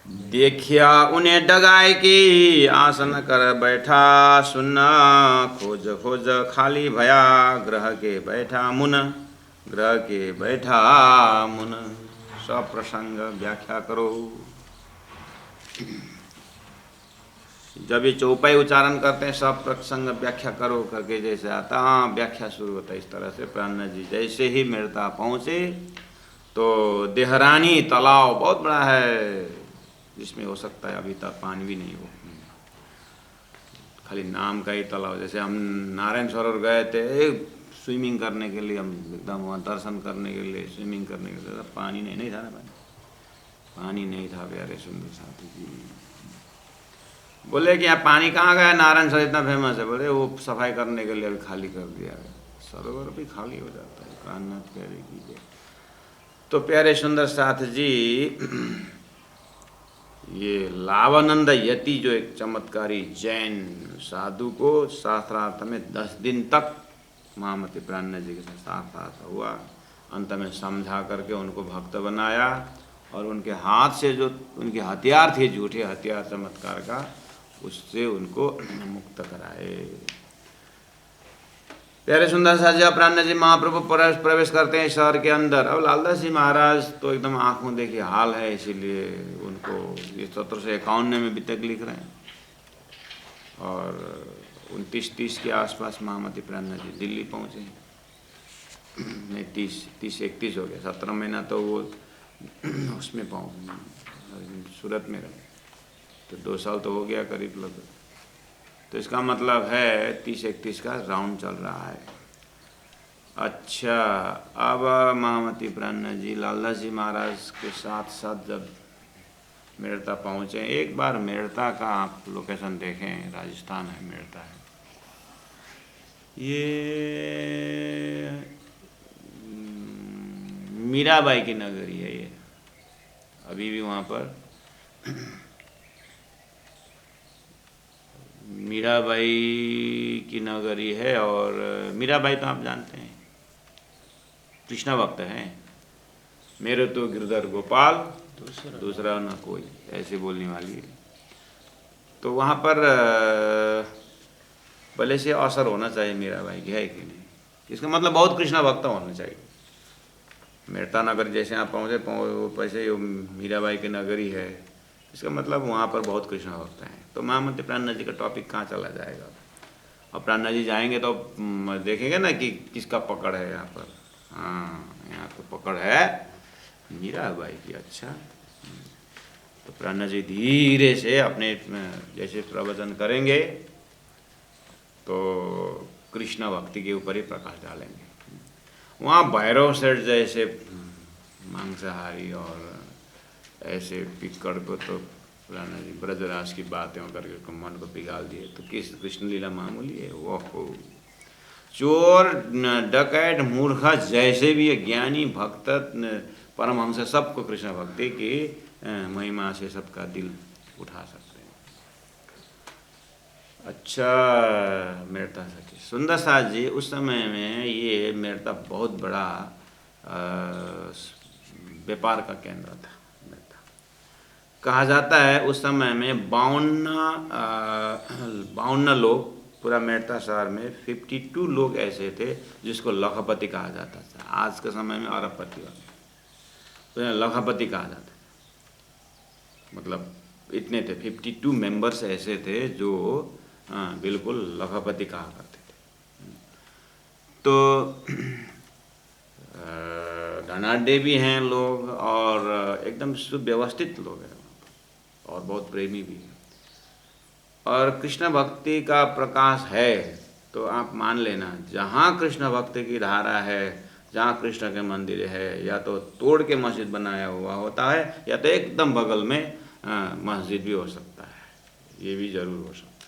देखिया उन्हें डगाए की आसन कर बैठा सुन्ना खोज खोज खाली भया ग्रह के बैठा मुन ग्रह के बैठा मुन। सप्रसंग व्याख्या करो। जब ये चौपाई उच्चारण करते हैं सब प्रसंग व्याख्या करो करके जैसे आता, हाँ व्याख्या शुरू होता है इस तरह से। प्राण जी जैसे ही मेड़ता पहुँचे तो देहरानी तालाब बहुत बड़ा है, जिसमें हो सकता है अभी तक पानी भी नहीं हो, खाली नाम का ही तालाब। जैसे हम नारायण सरोवर गए थे स्विमिंग करने के लिए, हम एकदम वहाँ दर्शन करने के लिए स्विमिंग करने के लिए, पानी नहीं था ना, पानी नहीं था। प्यारे सुंदर साथी जी बोले कि यहाँ पानी कहाँ गया, नारायण सरोवर इतना फेमस है। बोले वो सफाई करने के लिए अभी खाली कर दिया है। सरोवर भी खाली हो जाता है। प्राणनाथ प्यारे कीजिए। तो प्यारे सुंदर साथ जी ये लावानंद यति जो एक चमत्कारी जैन साधु को शास्त्रार्थ में 10 दिन तक महामती प्राणनाथ जी के साथ शास्त्रार्थ हुआ, अंत में समझा करके उनको भक्त बनाया और उनके हाथ से जो उनके हथियार थे, झूठे हथियार चमत्कार का, उससे उनको मुक्त कराए। प्यारे सुंदर साथ जी प्राणनाथ जी महाप्रभु प्रवेश करते हैं शहर के अंदर। अब लालदास जी महाराज तो एकदम आंखों देखिए हाल है, इसीलिए उनको ये 1751 में भी तक लिख रहे हैं और 29-30 के आसपास महामती प्राणनाथ जी दिल्ली पहुँचे। नहीं 30-31 हो गया, 17 महीना तो वो उसमें पहुँच सूरत में रहे, तो 2 साल तो हो गया करीब लगभग। तो इसका मतलब है 30-31 का राउंड चल रहा है। अच्छा, अब महामती प्राणनाथ जी लालदास जी महाराज के साथ साथ जब मेड़ता पहुँचे, एक बार मेड़ता का आप लोकेशन देखें, राजस्थान है मेड़ता है, ये मीराबाई की नगरी है ये, अभी भी वहाँ पर मीराबाई की नगरी है। और मीराबाई तो आप जानते हैं कृष्णा भक्त हैं, मेरे तो गिरधर गोपाल दूसरा ना कोई, ऐसे बोलने वाली है। तो वहाँ पर भले से असर होना चाहिए मीराबाई की, है कि नहीं? इसका मतलब बहुत कृष्णा भक्त होना चाहिए। मेड़ता नगर जैसे आप पहुँचे वैसे मीराबाई की नगरी है, इसका मतलब वहाँ पर बहुत कृष्ण भक्त हैं। तो महामती प्राणनाथ जी का टॉपिक कहाँ चला जाएगा। और प्राणनाथ जी जाएंगे तो देखेंगे ना कि किसका पकड़ है यहाँ पर। हाँ, यहाँ तो पकड़ है मीराबाई की। अच्छा, तो प्राणनाथ जी धीरे से अपने जैसे प्रवचन करेंगे तो कृष्ण भक्ति के ऊपर ही प्रकाश डालेंगे। वहाँ भैरव सेठ जैसे मांसाहारी और ऐसे पिक्कड़ को तो प्राणनाथ जी ब्रजराज की बातें करके मन को पिघाल दिए। तो किस कृष्ण लीला मामूली है वो हो। चोर डकैत मूर्ख जैसे भी है, ज्ञानी भक्त परमहंस सबको कृष्ण भक्ति की महिमा से सबका दिल उठा सकते हैं। अच्छा, मेड़ता सखी सुंदर साथ जी उस समय में ये मेड़ता बहुत बड़ा व्यापार का केंद्र था। कहा जाता है उस समय में 52 लोग, पूरा मेड़ता शहर में 52 लोग ऐसे थे जिसको लखपति कहा जाता था। आज के समय में अरबपति वाले, तो लखपति कहा जाता था। मतलब इतने थे, 52 मेंबर्स ऐसे थे जो बिल्कुल लखपति कहा करते थे। तो धनाढ्य भी हैं लोग और एकदम सुव्यवस्थित लोग हैं और बहुत प्रेमी भी है। और कृष्ण भक्ति का प्रकाश है तो आप मान लेना, जहाँ कृष्ण भक्ति की धारा है, जहाँ कृष्ण के मंदिर है, या तो तोड़ के मस्जिद बनाया हुआ होता है या तो एकदम बगल में मस्जिद भी हो सकता है, ये भी ज़रूर हो सकता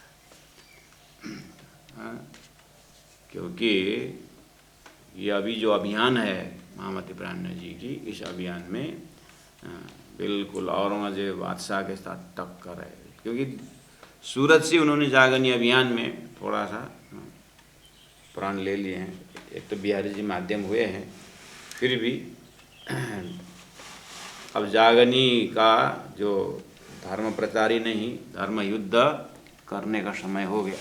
है। क्योंकि ये अभी जो अभियान है महामती प्राणनाथ जी की, इस अभियान में बिल्कुल औरंगजेब बादशाह के साथ टक्कर है। क्योंकि सूरत से उन्होंने जागनी अभियान में थोड़ा सा प्राण ले लिए हैं, एक तो बिहारी जी माध्यम हुए हैं, फिर भी अब जागनी का जो धर्म प्रचारी नहीं, धर्म युद्ध करने का समय हो गया,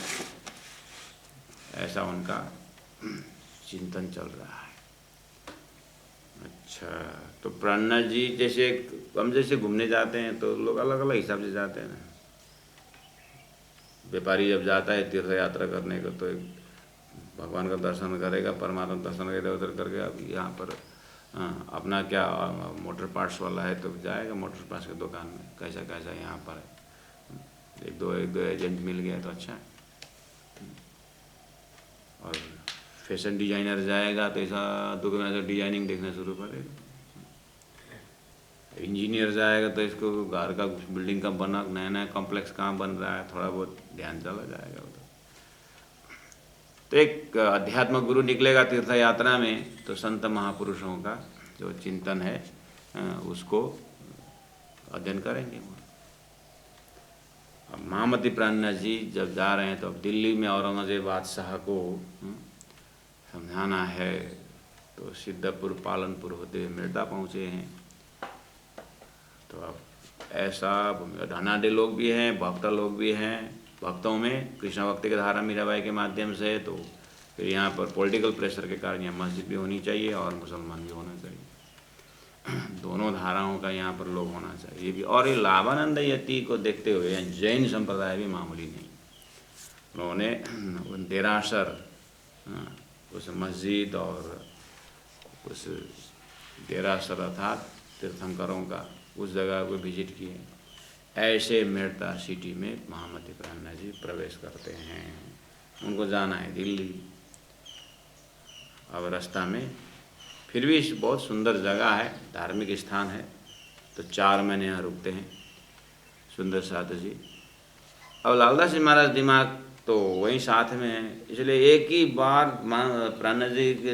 ऐसा उनका चिंतन चल रहा है। अच्छा, तो प्राणनाथ जी जैसे हम जैसे घूमने जाते हैं तो लोग अलग अलग हिसाब से जाते हैं ना। व्यापारी जब जाता है तीर्थ यात्रा करने को तो भगवान का दर्शन करेगा, परमात्मा दर्शन करेगा उधर करके। अब यहाँ पर अपना क्या मोटर पार्ट्स वाला है तो जाएगा मोटर पार्ट्स की दुकान में, कैसा कैसा यहाँ पर है, एक दो एजेंट मिल गया तो अच्छा है। और फैशन डिजाइनर जाएगा तो ऐसा दुकान से डिजाइनिंग देखना शुरू करेगा। इंजीनियर जाएगा तो इसको घर का बिल्डिंग का बना, नया नया कॉम्प्लेक्स कहाँ बन रहा है, थोड़ा बहुत ध्यान चला जाएगा उधर। तो एक अध्यात्म गुरु निकलेगा तीर्थ यात्रा में तो संत महापुरुषों का जो चिंतन है उसको अध्ययन करेंगे। अब महामती प्राणनाथ जी जब जा रहे हैं तो अब दिल्ली में औरंगजेब बादशाह को समझाना है, तो सिद्धपुर पालनपुर होते हुए मेरठा पहुँचे हैं। तो अब ऐसा धनाढ़ लोग भी हैं, भक्त लोग भी हैं, भक्तों में कृष्ण भक्ति की धारा मीराबाई के माध्यम से। तो फिर यहाँ पर पॉलिटिकल प्रेशर के कारण यहाँ मस्जिद भी होनी चाहिए और मुसलमान भी होना चाहिए, दोनों धाराओं का यहाँ पर लोग होना चाहिए भी। और ये लाभानंद यति को देखते हुए जैन संप्रदाय भी मामूली नहीं, उन्होंने देरासर उस मस्जिद और उस देरासर अर्थात तीर्थंकरों का उस जगह को विजिट किए। ऐसे मेरठा सिटी में महामती प्राणनाथ जी प्रवेश करते हैं, उनको जाना है दिल्ली। अब रास्ता में फिर भी बहुत सुंदर जगह है, धार्मिक स्थान है, तो 4 महीने यहाँ रुकते हैं सुंदर साथ जी। अब लालदास जी महाराज दिमाग तो वहीं साथ में है, इसलिए एक ही बार प्राणनाथ जी के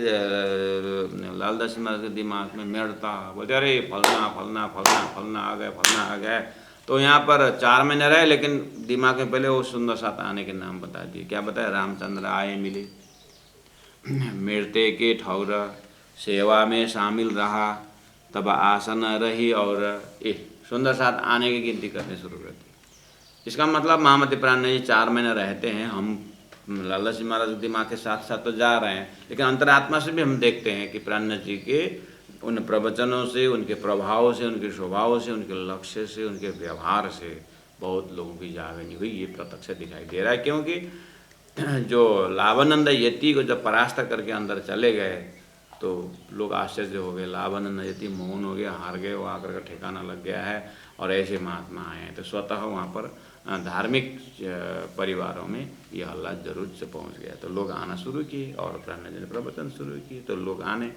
लालदास जी महाराज के दिमाग में मेरठा, बोलते अरे फलना फलना फलना फलना आ गए, फलना आ गए। तो यहाँ पर 4 महीने रहे, लेकिन दिमाग में पहले वो सुंदर साथ आने के नाम बता दिए। क्या बताया? रामचंद्र आए मिले, मेरठे के ठौर सेवा में शामिल रहा, तब आसन रही, और सुंदर साथ आने की गिनती करने शुरू कर दी। इसका मतलब महामती प्राणनाथ जी 4 महीने रहते हैं। हम लालदास जी महाराज दिमाग के साथ साथ तो जा रहे हैं, लेकिन अंतरात्मा से भी हम देखते हैं कि प्राणनाथ जी के उन प्रवचनों से, उनके प्रभाव से, उनके स्वभाव से, उनके लक्ष्य से, उनके व्यवहार से बहुत लोगों की जागनी हुई। ये प्रत्यक्ष दिखाई दे रहा है, क्योंकि जो लाभानंद यति को जब परास्त करके अंदर चले गए तो लोग आश्चर्य हो गए। लाभानंद यति मौन हो गया, हार गए, वो आकर का ठिकाना लग गया है और ऐसे महात्मा आए हैं। तो स्वतः वहाँ पर धार्मिक परिवारों में यह हल्ला जरूर से पहुँच गया। तो लोग आना शुरू किए और प्राणनाथ जी ने प्रवचन शुरू किए, तो लोग आने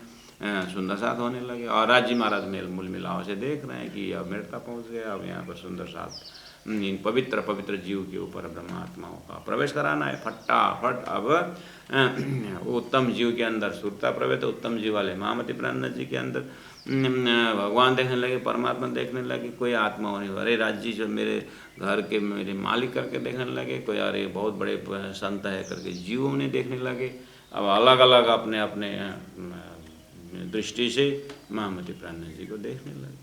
सुंदर साथ होने लगे। और राजी महाराज मूल मिलाव से देख रहे हैं कि अब मेरठा पहुँच गया, अब यहाँ पर सुंदर साथ इन पवित्र पवित्र जीव के ऊपर ब्रह्मात्माओं का प्रवेश कराना है फटाफट। अब उत्तम जीव के अंदर सुरता प्रवेश, तो उत्तम जीव वाले महामती प्राणनाथ जी के अंदर भगवान देखने लगे, परमात्मा देखने लगे। कोई आत्मा होने, अरे राज्य जो मेरे घर के मेरे मालिक करके देखने लगे, कोई अरे बहुत बड़े संत है करके जीवों ने देखने लगे। अब अलग अलग अपने अपने दृष्टि से महामती प्राणनाथ जी को देखने लगे।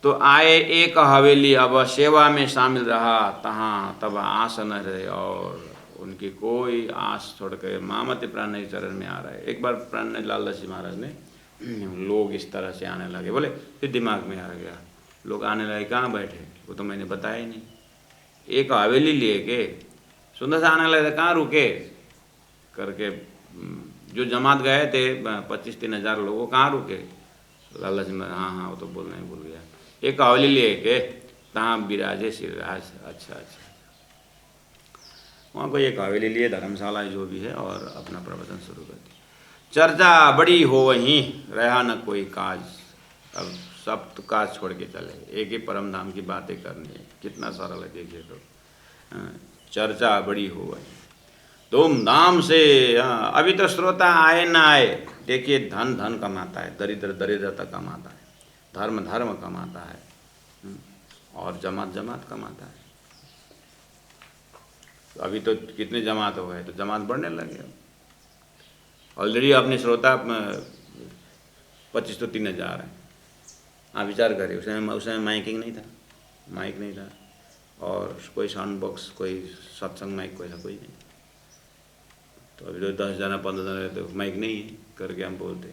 तो आए एक हवेली, अब सेवा में शामिल रहा, तहाँ तब आस न रहे, और उनकी कोई आस छोड़ कर महामती प्राणनाथ चरण में आ रहे। एक बार प्राणनाथ लालदास जी महाराज ने लोग इस तरह से आने लगे, बोले फिर दिमाग में आ गया, लोग आने लगे, कहाँ बैठे, वो तो मैंने बताया ही नहीं। एक हवेली लिए के सुंदर से आने लगे, कहाँ रुके करके जो जमात गए थे 25-3 हज़ार लोगों, कहाँ रुके? लालदास जी महाराज हाँ वो तो बोलना ही भूल गया। एक हवेली लिए के तहाँ विराजे श्रीराज। अच्छा अच्छा, वहाँ को एक हवेली लिए, धर्मशाला जो भी है, और अपना प्रवचन शुरू कर दी। चर्चा बड़ी हो वहीं, रहा न कोई काज। अब सब तो काज छोड़ के चले, एक ही परम धाम की बातें करनी है, कितना सारा लगे देखिए। तो चर्चा बड़ी हो वहीं, धूमधाम से। अभी तो श्रोता आए ना आए, देखिए धन धन कमाता है, दरिद्र दरिद्रता कमाता है, धर्म धर्म कमाता है, और जमात जमात कमाता है। तो अभी तो कितने जमात हो गए, तो जमात बढ़ने लगे। ऑलरेडी अपने श्रोता 25 तो 3 हज़ार हैं, आप विचार करिए, उस समय माइकिंग नहीं था, माइक नहीं था, और कोई साउंड बॉक्स, कोई सत्संग माइक, कोई ऐसा कोई नहीं। तो अभी तो 10 जना 15 जना रहते, माइक नहीं है करके हम बोलते।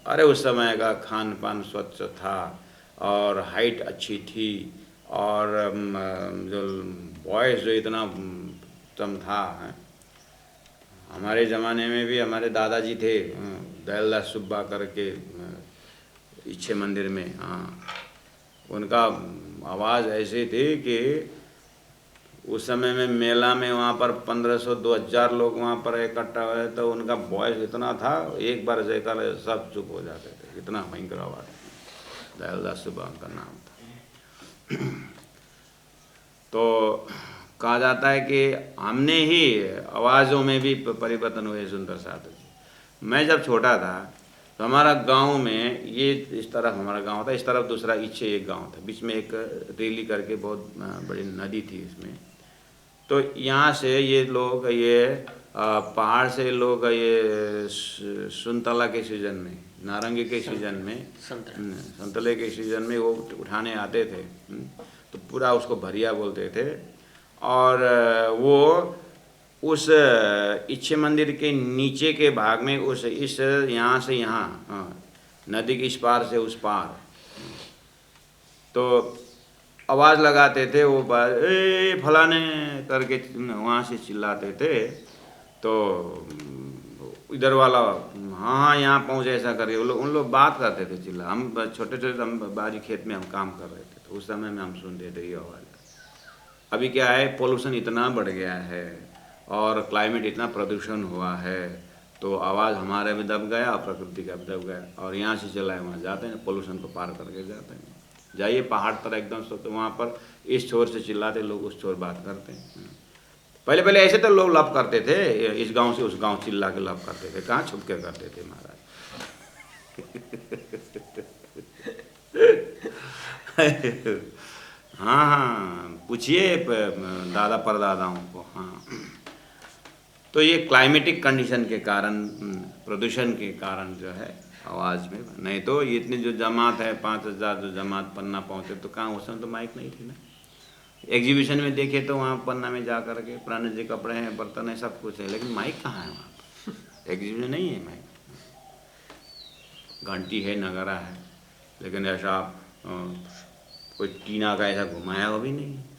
अरे उस समय का खान पान स्वच्छ था और हाइट अच्छी थी, और जो वॉइस जो इतना उत्तम था। हमारे ज़माने में भी हमारे दादाजी थे, दयालदास सुब्बा करके, इच्छे मंदिर में। हाँ, उनका आवाज़ ऐसी थी कि उस समय में मेला में वहाँ पर 1500-2000 लोग वहाँ पर इकट्ठा हुए, तो उनका वॉइस इतना था, एक बार जयकार सब चुप हो जाते थे, इतना भयंकर आवाज़। दयालदास सुब्बा उनका नाम था। तो कहा जाता है कि हमने ही आवाज़ों में भी परिवर्तन हुए सुंदर साधु जी। मैं जब छोटा था तो हमारा गांव में, ये इस तरफ हमारा गांव था, इस तरफ दूसरा इच्छे एक गांव था, बीच में एक रेली करके बहुत बड़ी नदी थी इसमें। तो यहाँ से ये लोग, ये पहाड़ से लोग, ये संतला के सीजन में, नारंगी के सीजन में, संतले के सीजन में वो उठाने आते थे। तो पूरा उसको भरिया बोलते थे, और वो उस इच्छे मंदिर के नीचे के भाग में, उस इस यहाँ से यहाँ, नदी के इस पार से उस पार, तो आवाज़ लगाते थे वो, ए फलाने करके वहाँ से चिल्लाते थे। तो इधर वाला, हाँ यहाँ पहुँचे ऐसा करके उन लोग बात करते थे, चिल्ला। हम छोटे छोटे, हम बारी खेत में हम काम कर रहे थे, तो उस समय में हम सुनते थे ये आवाज़। अभी क्या है, पोल्यूशन इतना बढ़ गया है और क्लाइमेट इतना प्रदूषण हुआ है, तो आवाज़ हमारे में दब गया और प्रकृति का भी दब गया। और यहाँ से चलाए वहाँ जाते हैं, पोल्यूशन को पार करके जाते हैं। जाइए पहाड़ पर एकदम, तो वहाँ पर इस छोर से चिल्लाते लोग, उस छोर बात करते हैं। पहले पहले ऐसे तो लोग लप करते थे, इस गांव से उस गांव चिल्ला के लप करते थे, कहाँ छुप के करते थे महाराज। हाँ हाँ, पूछिए दादा परदादाओं को। हाँ, तो ये क्लाइमेटिक कंडीशन के कारण, प्रदूषण के कारण जो है आवाज़ में, नहीं तो ये इतनी जो जमात है 5000 जो जमात पन्ना पहुँचे, तो कहाँ उस समय तो माइक नहीं थी ना। एग्जीबिशन में देखे तो वहाँ पन्ना में जा कर के पुराने जी कपड़े हैं, बर्तन है, सब कुछ है, लेकिन माइक कहाँ है वहाँ पर? एग्जीबिशन नहीं है माइक। घंटी है, नगारा है, लेकिन ऐसा कोई टीना का ऐसा घुमाया हुआ भी नहीं है।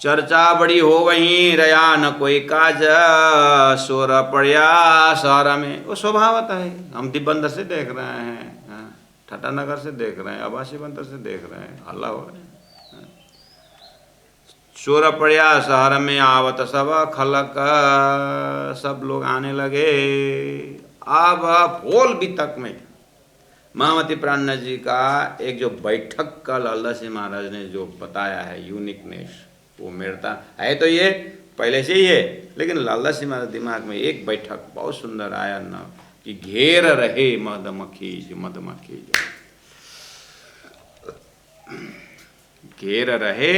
चर्चा बड़ी हो वहीं रया न कोई काज, शोर पड़िया शहर में। वो स्वभावत है, हम दिबंदर से देख रहे हैं, ठटानगर से देख रहे हैं, आवासी बंदर से देख रहे हैं, हल्ला हो रहा है। शोर पड़िया शहर में आवत सब खलक, सब लोग आने लगे। अब भोल भी तक में महामती प्राणनाथ जी का एक जो बैठक का लाला सिंह महाराज ने जो बताया है, यूनिकनेस, वो मेरता है। तो ये पहले से ही है, लेकिन लाला सिंह महाराज दिमाग में एक बैठक बहुत सुंदर आया ना, कि घेर रहे मधुमक्खी जो, मधुमक्खी जो घेर रहे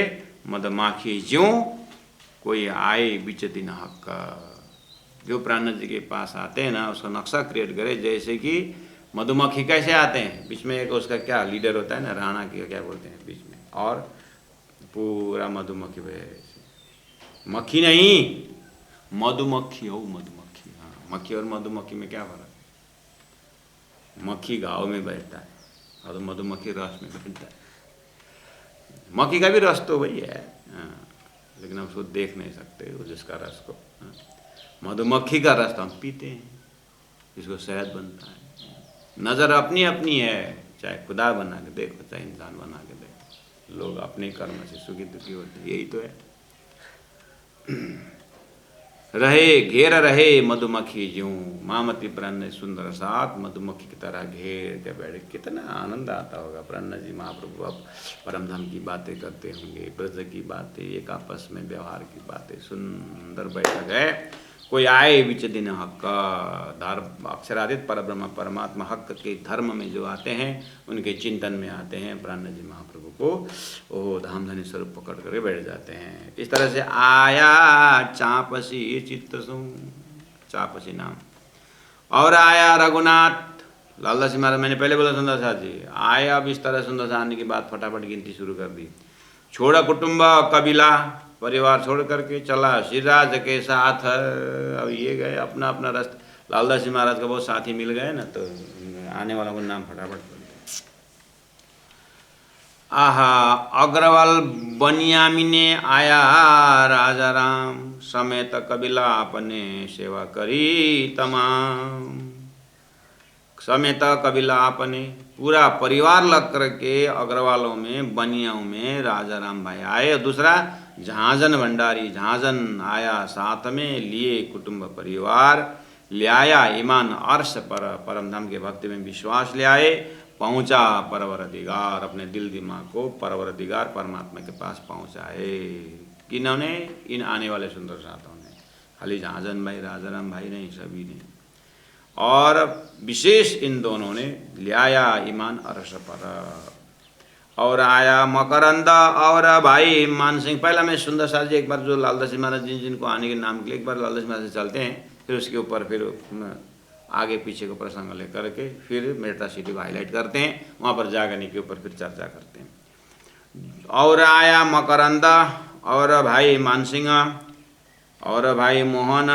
मधुमक्खी ज्यों, कोई आए बीच दिन हक। जो प्राणनाथ जी के पास आते हैं ना, उसका नक्शा क्रिएट करे, जैसे कि मधुमक्खी कैसे आते हैं, बीच में एक उसका क्या लीडर होता है ना, राणा की क्या बोलते हैं बीच में, और पूरा मधुमक्खी मक्खी नहीं, मधुमक्खी हो, मधुमक्खी। हाँ, मक्खी और मधुमक्खी में क्या फर्क है? मक्खी घाव में बैठता है और मधुमक्खी रस में बैठता है। मक्खी का भी रस तो वही है, लेकिन हम उसको देख नहीं सकते जिसका रस को। मधुमक्खी का रस तो हम पीते हैं, जिसको शहद बनता है। नज़र अपनी अपनी है, चाहे खुदा बना के देखो, चाहे इंसान बना के देखो, लोग अपने कर्म से सुखी दुखी होते हैं, यही तो है। रहे घेर रहे मधुमक्खी ज्यों, महामती प्राण सुंदर साथ मधुमक्खी की तरह घेर के बैठे। कितना आनंद आता होगा। प्राणनाथ जी महाप्रभु अब परमधाम की बातें करते होंगे, ब्रज की बातें, एक आपस में व्यवहार की बातें, सुंदर बैठक है। कोई आए बीच दिन हक, धर्म अक्षरादित परब्रह्म परमात्मा हक के धर्म में जो आते हैं, उनके चिंतन में आते हैं, प्राणनाथ जी महाप्रभु को वो धामधनी स्वरूप पकड़ करके बैठ जाते हैं। इस तरह से आया चापसी चित्त सु, चापसी नाम, और आया रघुनाथ, लालदास जी महाराज, मैंने पहले बोला सुंदर साथ जी आए, अब इस तरह सुंदर साथ आने के बाद फटाफट गिनती शुरू कर दी। छोड़ा कुटुंब कबीला, परिवार छोड़ करके चला श्रीराज के साथ। अब ये गए अपना अपना रास्ता। लालदास जी महाराज का बहुत साथी मिल गए ना, तो आने वालों को नाम फटाफट। आहा, अग्रवाल बनियामिने आया राजा राम, समेत कबीला अपने सेवा करी तमाम। समेत कबीला अपने, पूरा परिवार लग करके अग्रवालों में, बनियाओं में राजा राम भाई आए। और दूसरा झांझन भंडारी, झांझन आया साथ में, लिए कुटुंब परिवार, ले आया ईमान अर्श पर, परम धाम के भक्ति में विश्वास ले आए। पहुंचा परवरदिगार, अपने दिल दिमाग को परवरदिगार परमात्मा के पास पहुंचाए। किन्होंने? इन आने वाले सुंदर साथों ने, खाली झांझन भाई राजा राम भाई नहीं, सभी ने। और विशेष इन दोनों ने ले आया ईमान अर्श पर। और आया मकरंद और भाई मान सिंह। पहला मैं सुंदर साथ जी एक बार जो लालदास जी महाराज जिनको आने के नाम के लिए एक बार लालदास जी महाराज से चलते हैं, फिर उसके ऊपर फिर आगे पीछे को प्रसंग लेकर के फिर मेटा सिटी को हाईलाइट करते हैं, वहाँ पर जागने के ऊपर फिर चर्चा करते हैं। और आया मकरंदा और भाई मानसिंह और भाई मोहन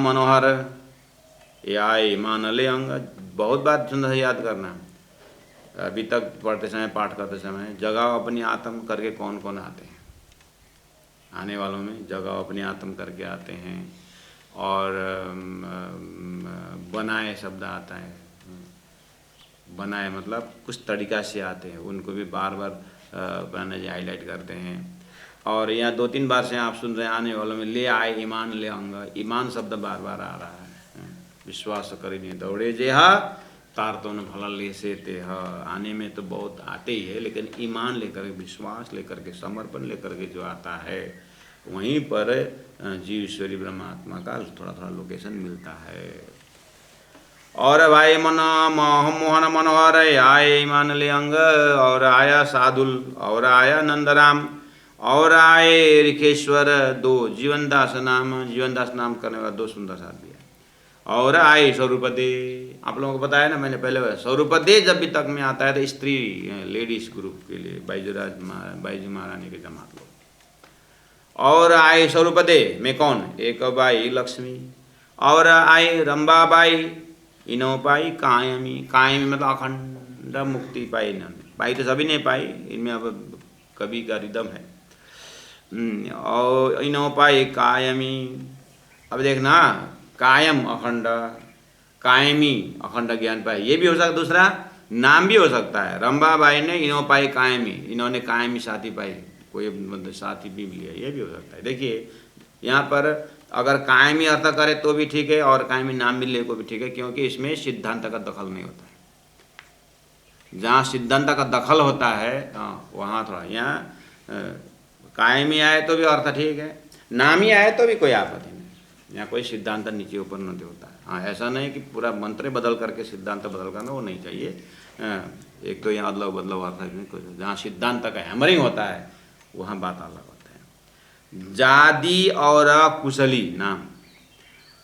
मनोहर, ये आए मान ले अंग। बहुत बात सुंदर से याद करना, अभी तक पढ़ते समय पाठ करते समय, जगाओ अपनी आत्म करके कौन कौन आते हैं आने वालों में, जगाओ अपनी आत्म करके आते हैं। और बनाए शब्द आता है, बनाए मतलब कुछ तरीका से आते हैं, उनको भी बार बार प्राणा जी हाईलाइट करते हैं। और यहाँ 2-3 बार से आप सुन रहे हैं आने वालों में, ले आए ईमान ले अंग। ईमान शब्द बार बार आ रहा है। विश्वास करिए दौड़े जे हा, तार तो न भला ले से ते हा। आने में तो बहुत आते ही है, लेकिन ईमान लेकर के, विश्वास लेकर के, समर्पण लेकर के जो आता है, वहीं पर जीव ईश्वरी ब्रह्मात्मा का थोड़ा थोड़ा लोकेशन मिलता है। और भाई मोहन मनोहर आए ईमान ले अंग, और आया सादुल, और आया नंदराम, और आए रिखेश्वर, 2 जीवनदास नाम, जीवनदास नाम करने वाला 2 सुंदर साथ दिया। और आए स्वरूपदे। आप लोगों को बताया ना मैंने पहले, स्वरूपदे जब भी तक में आता है तो स्त्री लेडीज ग्रुप के लिए बाईजी महारानी के जमात लोग। और आए स्वरूपदे में कौन? एक बाई लक्ष्मी, और आए रंबाबाई, इनो पाई कायमी। कायमी मतलब अखंड मुक्ति पाई इन्होंने। पाई तो सभी ने पाई, इनमें अब कवि का रिदम है। और इनो पाई कायमी। अब देखना, कायम अखंड, कायमी अखंड ज्ञान पाए, ये भी हो सकता, दूसरा नाम भी हो सकता है। रंबाबाई ने इनो पाई कायमी, इन्होंने कायमी साथी पाई, कोई मतलब साथी भी लिया, ये भी हो सकता है। देखिए यहाँ पर अगर कायमी अर्थ करे तो भी ठीक है, और कायमी नाम मिलने को भी ठीक है, क्योंकि इसमें सिद्धांत का दखल नहीं होता है। जहाँ सिद्धांत का दखल होता है वहाँ थोड़ा, यहाँ कायमी आए तो भी अर्थ ठीक है, नामी आए तो भी कोई आपत्ति नहीं। यहाँ कोई सिद्धांत नीचे ऊपर नहीं होता है। हाँ, ऐसा नहीं कि पूरा मंत्र बदल करके सिद्धांत बदल करना, वो नहीं चाहिए। एक तो यहाँ अदलाव बदलाव आता है, जहाँ सिद्धांत का हैमरिंग होता है वहाँ बात अलग होता है। जादी और कुशली नाम,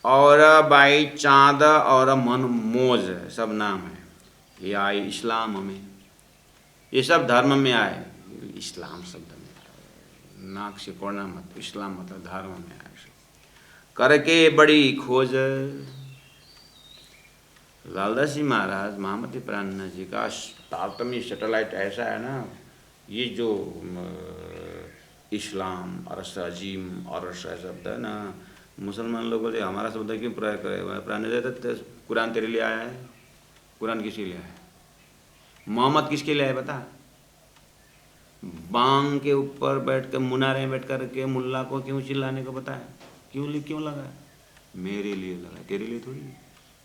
और बाई चाँद और मनमोज सब नाम है। ये आए इस्लाम में, ये सब धर्म में आए। इस्लाम शब्द में नाक से कोड़ना मत, इस्लाम मतलब धर्म में आए। करके बड़ी खोज, लालदास जी महाराज महामती प्राणनाथ जी का तारतम्य सैटेलाइट ऐसा है ना, ये जो इस्लाम अरस अजीम अरस शब्द है ना, मुसलमान लोगों ने हमारा शब्द क्यों प्रयोग करे? प्राणनाथ कुरान तेरे लिए आया है, कुरान किसके लिए आया है? मोहम्मद किसके लिए आया बता? बांग के ऊपर बैठ कर, मुनारे बैठ कर के मुल्ला को क्यों चिल्लाने को बताया? क्यों लगा? मेरे लिए लगा, तेरे लिए थोड़ी।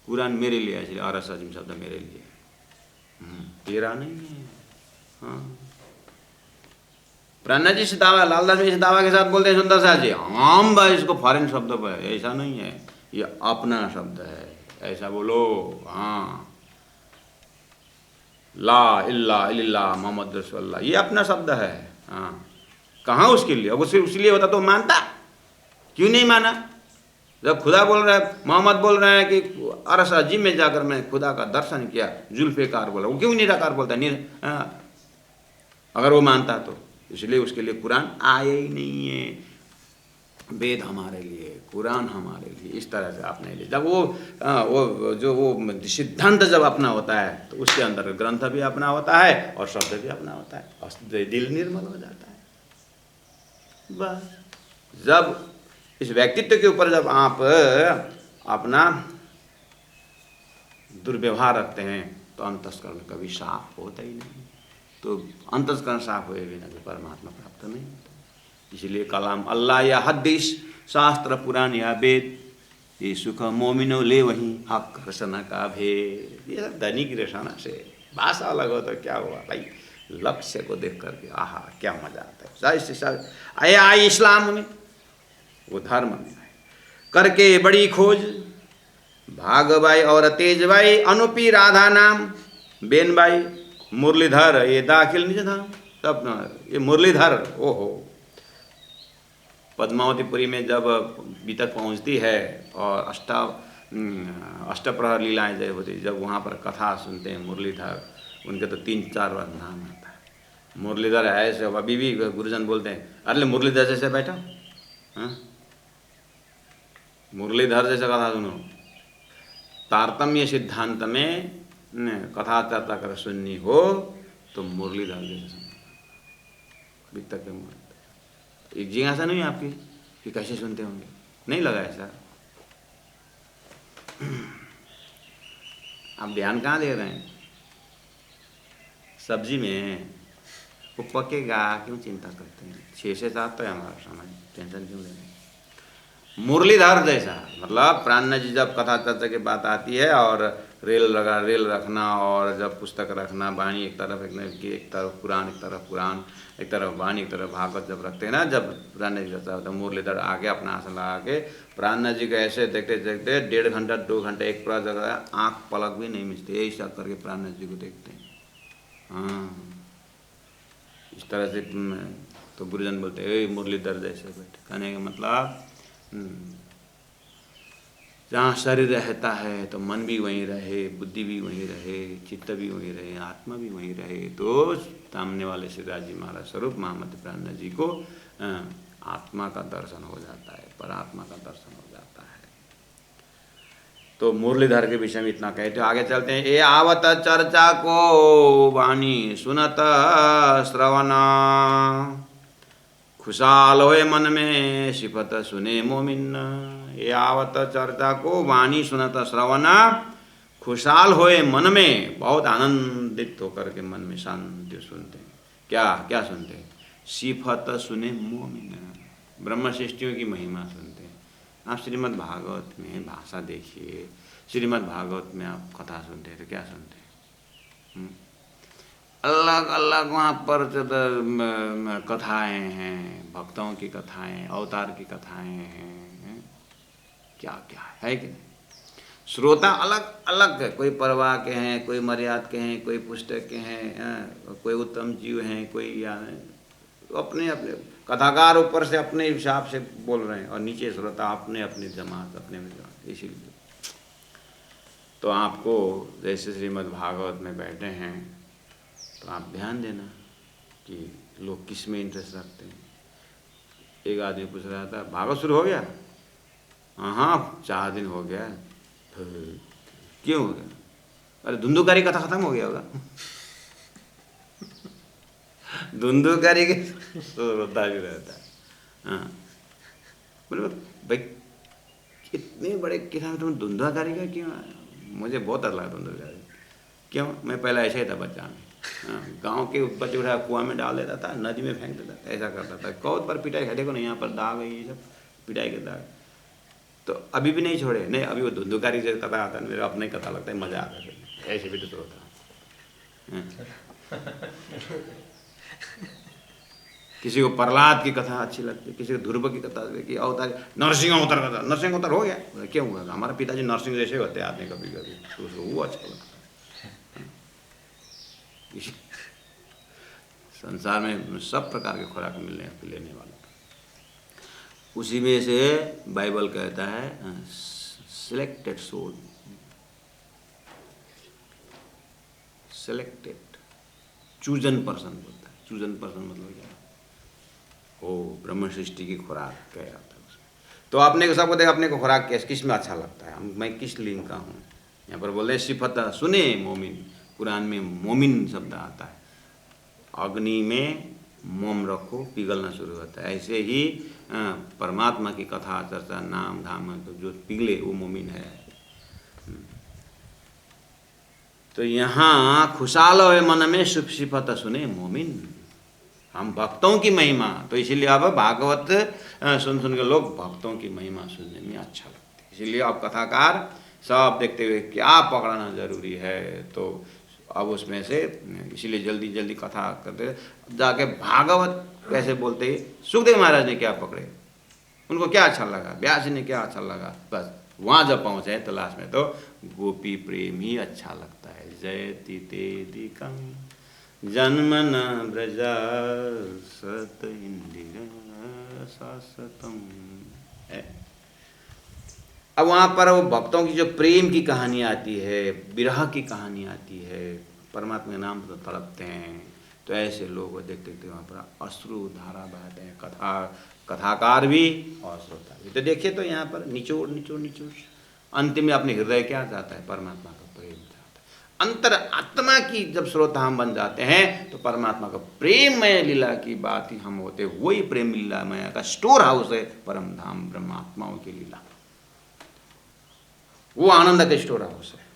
कुरान मेरे लिए है, इसलिए अरस अजीम शब्द मेरे लिए, तेरा नहीं है। हाँ, प्राणनाथ जी से दावा, लालदास जी से दावा के साथ बोलते हैं सुंदर साथ जी, हम भाई इसको फॉरेन शब्द पर, ऐसा नहीं है, ये अपना शब्द है, ऐसा बोलो। हाँ, ला इल्ला इल्ला मोहम्मद रसूलुल्लाह, ये अपना शब्द है। हाँ, कहाँ उसके लिए? अब उसके लिए होता तो मानता, क्यों नहीं माना? जब खुदा बोल रहा है, मोहम्मद बोल रहे हैं कि अरश अजीम में जाकर मैं खुदा का दर्शन किया, जुल्फ़िकार बोला, वो क्यों निराकार बोलता है? अगर वो मानता तो, इसलिए उसके लिए कुरान आया ही नहीं है। वेद हमारे लिए, कुरान हमारे लिए, इस तरह से अपने लिए। जब वो जो वो सिद्धांत जब अपना होता है तो उसके अंदर ग्रंथ भी अपना होता है और शब्द भी अपना होता है और दिल निर्मल हो जाता है। बस जब इस व्यक्तित्व के ऊपर जब आप अपना दुर्व्यवहार रखते हैं तो अंतस्करण कभी साफ होता ही नहीं। तो अंतस्करण साफ हुए बिना भी परमात्मा प्राप्त नहीं होता। इसलिए कलाम अल्लाह या हदीस, शास्त्र पुराण या वेद, ये सुख मोमिनो ले वहीं हक रसना का भेद। ये सब धनी की रसना से, भाषा अलग हो तो क्या हुआ भाई, लक्ष्य को देख करके आहा क्या मजा आता है। साइज से साइज आया इस्लाम में, वो धर्म में करके बड़ी खोज, भागबाई और तेजबाई, अनुपी राधा नाम, बेनबाई मुरलीधर, ये दाखिल नहीं था तब ये मुरलीधर। ओहो, पद्मावतीपुरी में जब बीतक पहुंचती है और अष्टप्रहर लीलाएं जय होती, जब वहाँ पर कथा सुनते हैं मुरलीधर, उनके तो 3-4 बार नाम आता है। मुरलीधर है ऐसे, अभी भी गुरुजन बोलते हैं, अरे मुरलीधर जैसे बैठा, हाँ मुरलीधर जैसे कथा सुनो। तारतम्य सिद्धांत में कथा चर्चा कर सुननी हो तो मुरलीधर जैसे सुनो। बीतक के एक जिज्ञासा नहीं आपकी कि कैसे सुनते होंगे? नहीं लगा ऐसा? आप ध्यान कहाँ दे रहे हैं? सब्जी में वो पकेगा, क्यों चिंता करते हैं? 6 से 7 तो है हमारा समय, टेंशन क्यों ले रहे हैं? मुरलीधर जैसा मतलब प्राण जी जब कथा चर्चा की बात आती है और रेल रखना और जब पुस्तक रखना, वाणी एक तरफ एक तरफ पुराण, एक तरफ पुराण, एक तरफ वाणी, एक तरफ भागवत जब रखते हैं ना, जब प्राण जी चर्चा होता है, मुरलीधर आके अपना आसन लगा के प्राण जी को ऐसे देखते देखते 1.5 घंटा 2 घंटे एक पूरा जगह आँख पलक भी नहीं मिलती, ऐसा करके प्राण जी को देखते हैं। हाँ इस तरह से तो गुरुजन बोलते हैं मुरलीधर जैसे बैठे, कहने का मतलब जहाँ शरीर रहता है तो मन भी वहीं रहे, बुद्धि भी वहीं रहे, चित्त भी वहीं रहे, आत्मा भी वहीं रहे, तो सामने वाले श्रीराज जी महाराज स्वरूप मोहम्मद प्राण जी को आत्मा का दर्शन हो जाता है, परात्मा का दर्शन हो जाता है। तो मुरलीधर के विषय में इतना कहते हो, आगे चलते हैं। ए आवत चर्चा को वाणी सुनत श्रवणा, खुशहाल होए मन में सिफत सुने मोमिन। ये आवत चर्चा को वाणी सुनत श्रवणा, खुशहाल होए मन में, बहुत आनंदित होकर के मन में शांति सुनते हैं। क्या क्या सुनते हैं? सिफत सुने मोमिन, ब्रह्म सृष्टियों की महिमा सुनते हैं। आप श्रीमद् भागवत में भाषा देखिए, श्रीमद् भागवत में आप कथा सुनते हैं तो क्या सुनते हैं? अलग अलग वहाँ पर कथाएं हैं, भक्तों की कथाएं, अवतार की कथाएं हैं, क्या क्या है कि नहीं? श्रोता अलग अलग है, कोई परवाह के हैं, कोई मर्याद के हैं, कोई पुस्तक के हैं, कोई उत्तम जीव हैं, कोई अपने अपने कथाकार ऊपर से अपने हिसाब से बोल रहे हैं और नीचे श्रोता अपने अपने जमात, अपने में जमात। इसीलिए तो आपको जैसे श्रीमद् भागवत में बैठे हैं तो आप ध्यान देना कि लोग किस में इंटरेस्ट रखते हैं। एक आदमी पूछ रहा था, भागवत शुरू हो गया? हाँ 4 दिन हो गया। क्यों हो गया? अरे धुंधुकारी कथा खत्म हो गया होगा। धुंधुकारी के तो रोता भी रहता है। हाँ बोले भाई इतने बड़े किसान तुम धुंधुकारी का क्यों? मुझे बहुत डर लगा धुंधुकारी। क्यों? मैं पहले ऐसा ही था बच्चा में। गांव के बच्चे उठा कुआं में डाल देता था, नदी में फेंक देता था, ऐसा करता था। बहुत बार पिटाई खाई, देखो ना यहाँ पर दाग है, ये सब पिटाई के दाग। तो अभी भी नहीं छोड़े, नहीं अभी वो धुंधुकारी जैसे कथा आता है, मेरा अपना ही कथा लगता है, मजा आता है, ऐसे भी तो होता। किसी को प्रहलाद की कथा अच्छी लगती है, किसी को ध्रुव की कथा कि अवतार नरसिंह अवतार कथा, नरसिंह अवतार हो गया, क्यों हुआ? हमारा पिताजी नरसिंह जैसे होते आते हैं कभी कभी, तो उसको वो अच्छा लगता है। संसार में सब प्रकार के खुराक मिलने लेने वाले। उसी में से बाइबल कहता है selected soul, selected, chosen person बोलता है। चूजन पर्सन मतलब क्या? हो ब्रह्म सृष्टि की खुराक क्या आता है उसमें। तो आपने को सबको देखा, अपने को खुराक किस में अच्छा लगता है, मैं किस लिंग का हूँ। यहाँ पर बोले सिफत सुने मोमिन, कुरान में मोमिन शब्द आता है। अग्नि में मोम रखो, पिघलना शुरू होता है। ऐसे ही परमात्मा की कथा चर्चा नाम धाम तो जो पिघले वो मोमिन है। तो यहाँ खुशहाल हुए मन में शुभ सिफत सुने मोमिन, हम भक्तों की महिमा। तो इसीलिए अब भागवत सुन के लोग भक्तों की महिमा सुनने में अच्छा लगता है। इसीलिए अब कथाकार सब देखते हुए क्या पकड़ना जरूरी है, तो अब उसमें से इसीलिए जल्दी जल्दी कथा करते जाके भागवत कैसे बोलते ही सुखदेव महाराज ने क्या पकड़े, उनको क्या अच्छा लगा, व्यास जी ने क्या अच्छा लगा, बस वहाँ जब पहुँचे तो लास्ट में तो गोपी प्रेम ही अच्छा लगता है। जयति तेदिकं जन्मन ब्रजा सत इंदिरा शाश्वतम है। अब वहाँ पर वो भक्तों की जो प्रेम की कहानी आती है, विरह की कहानी आती है, परमात्मा के नाम तो तड़पते हैं, तो ऐसे लोग देखते देखते वहाँ पर अश्रु धारा बहते हैं, कथाकार भी और श्रोता भी। तो देखिए तो यहाँ पर निचोड़ निचोड़ निचोड़ अंतिम में अपने हृदय क्या चाहता है, परमात्मा का प्रेम चाहता है। अंतर आत्मा की जब श्रोता हम बन जाते हैं तो परमात्मा का प्रेममय लीला की बात ही हम होते, वही प्रेम लीलामय का स्टोर हाउस है परम धाम ब्रह्मात्माओं की लीला। वो आनंद का स्टोर हाउस है।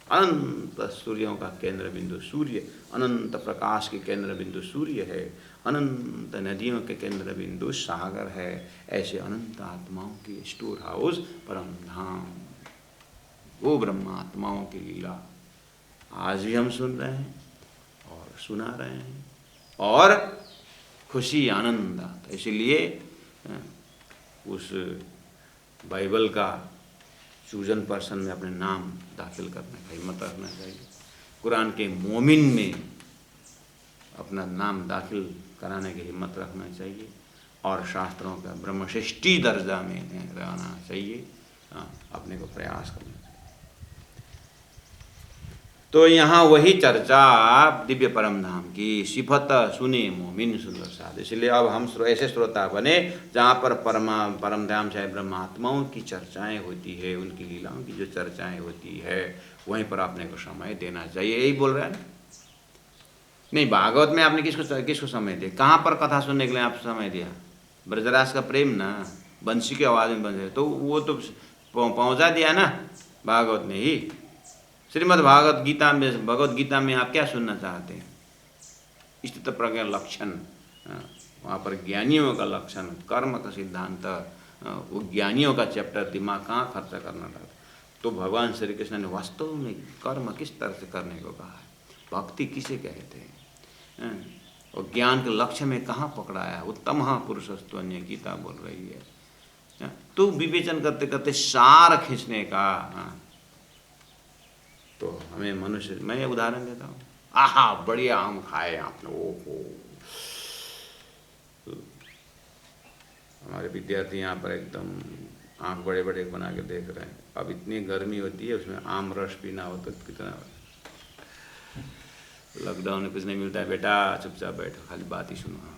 अनंत सूर्यों का केंद्र बिंदु सूर्य, अनंत प्रकाश के केंद्र बिंदु सूर्य है, अनंत नदियों के केंद्र बिंदु सागर है। ऐसे अनंत आत्माओं की स्टोर हाउस परम धाम, वो ब्रह्मात्माओं की लीला आज भी हम सुन रहे हैं और सुना रहे हैं, और खुशी आनंद आता। इसीलिए उस बाइबल का चूजन पर्सन में अपने नाम दाखिल करने का हिम्मत रखना चाहिए, कुरान के मोमिन में अपना नाम दाखिल कराने की हिम्मत रखना चाहिए, और शास्त्रों का ब्रह्मश्रेष्ठी दर्जा में रहना चाहिए, अपने को प्रयास करना चाहिए। तो यहाँ वही चर्चा दिव्य परम धाम की, सिफत सुने मोमिन सुंदर साध। इसलिए अब हम ऐसे श्रोता बने जहाँ पर परम धाम चाहे ब्रह्मात्माओं की चर्चाएं होती है, उनकी लीलाओं की जो चर्चाएं होती है, वहीं पर आपने को समय देना चाहिए। यही बोल रहे हैं ना? नहीं, भागवत में आपने किसको समय दिया? कहाँ पर कथा सुनने के लिए आप समय दिया? ब्रजराज का प्रेम ना, बंसी की आवाज़ में बंसे, तो वो तो पहुँचा दिया ना भागवत में ही। श्रीमद् भागवत गीता में, भगवत गीता में आप क्या सुनना चाहते हैं? स्थित प्रज्ञा लक्षण, वहाँ पर ज्ञानियों का लक्षण, कर्म का सिद्धांत, वो ज्ञानियों का चैप्टर, दिमाग कहाँ खर्चा करना था। तो भगवान श्री कृष्ण ने वास्तव में कर्म किस तरह से करने को कहा है, भक्ति किसे कहते हैं, और ज्ञान के लक्ष्य में कहाँ पकड़ाया। उत्तम पुरुषस्तु अन्य, गीता बोल रही है। तो विवेचन करते करते सार खींचने का, तो हमें मनुष्य, मैं उदाहरण देता हूँ, आहा बढ़िया आम खाए आपने, ओहो। हमारे विद्यार्थी यहाँ पर एकदम आँख बड़े बड़े बना के देख रहे हैं। अब इतनी गर्मी होती है, उसमें आम रस पीना हो तो कितना, लॉकडाउन में कुछ नहीं मिलता है बेटा, चुपचाप बैठो, खाली बात ही सुनो।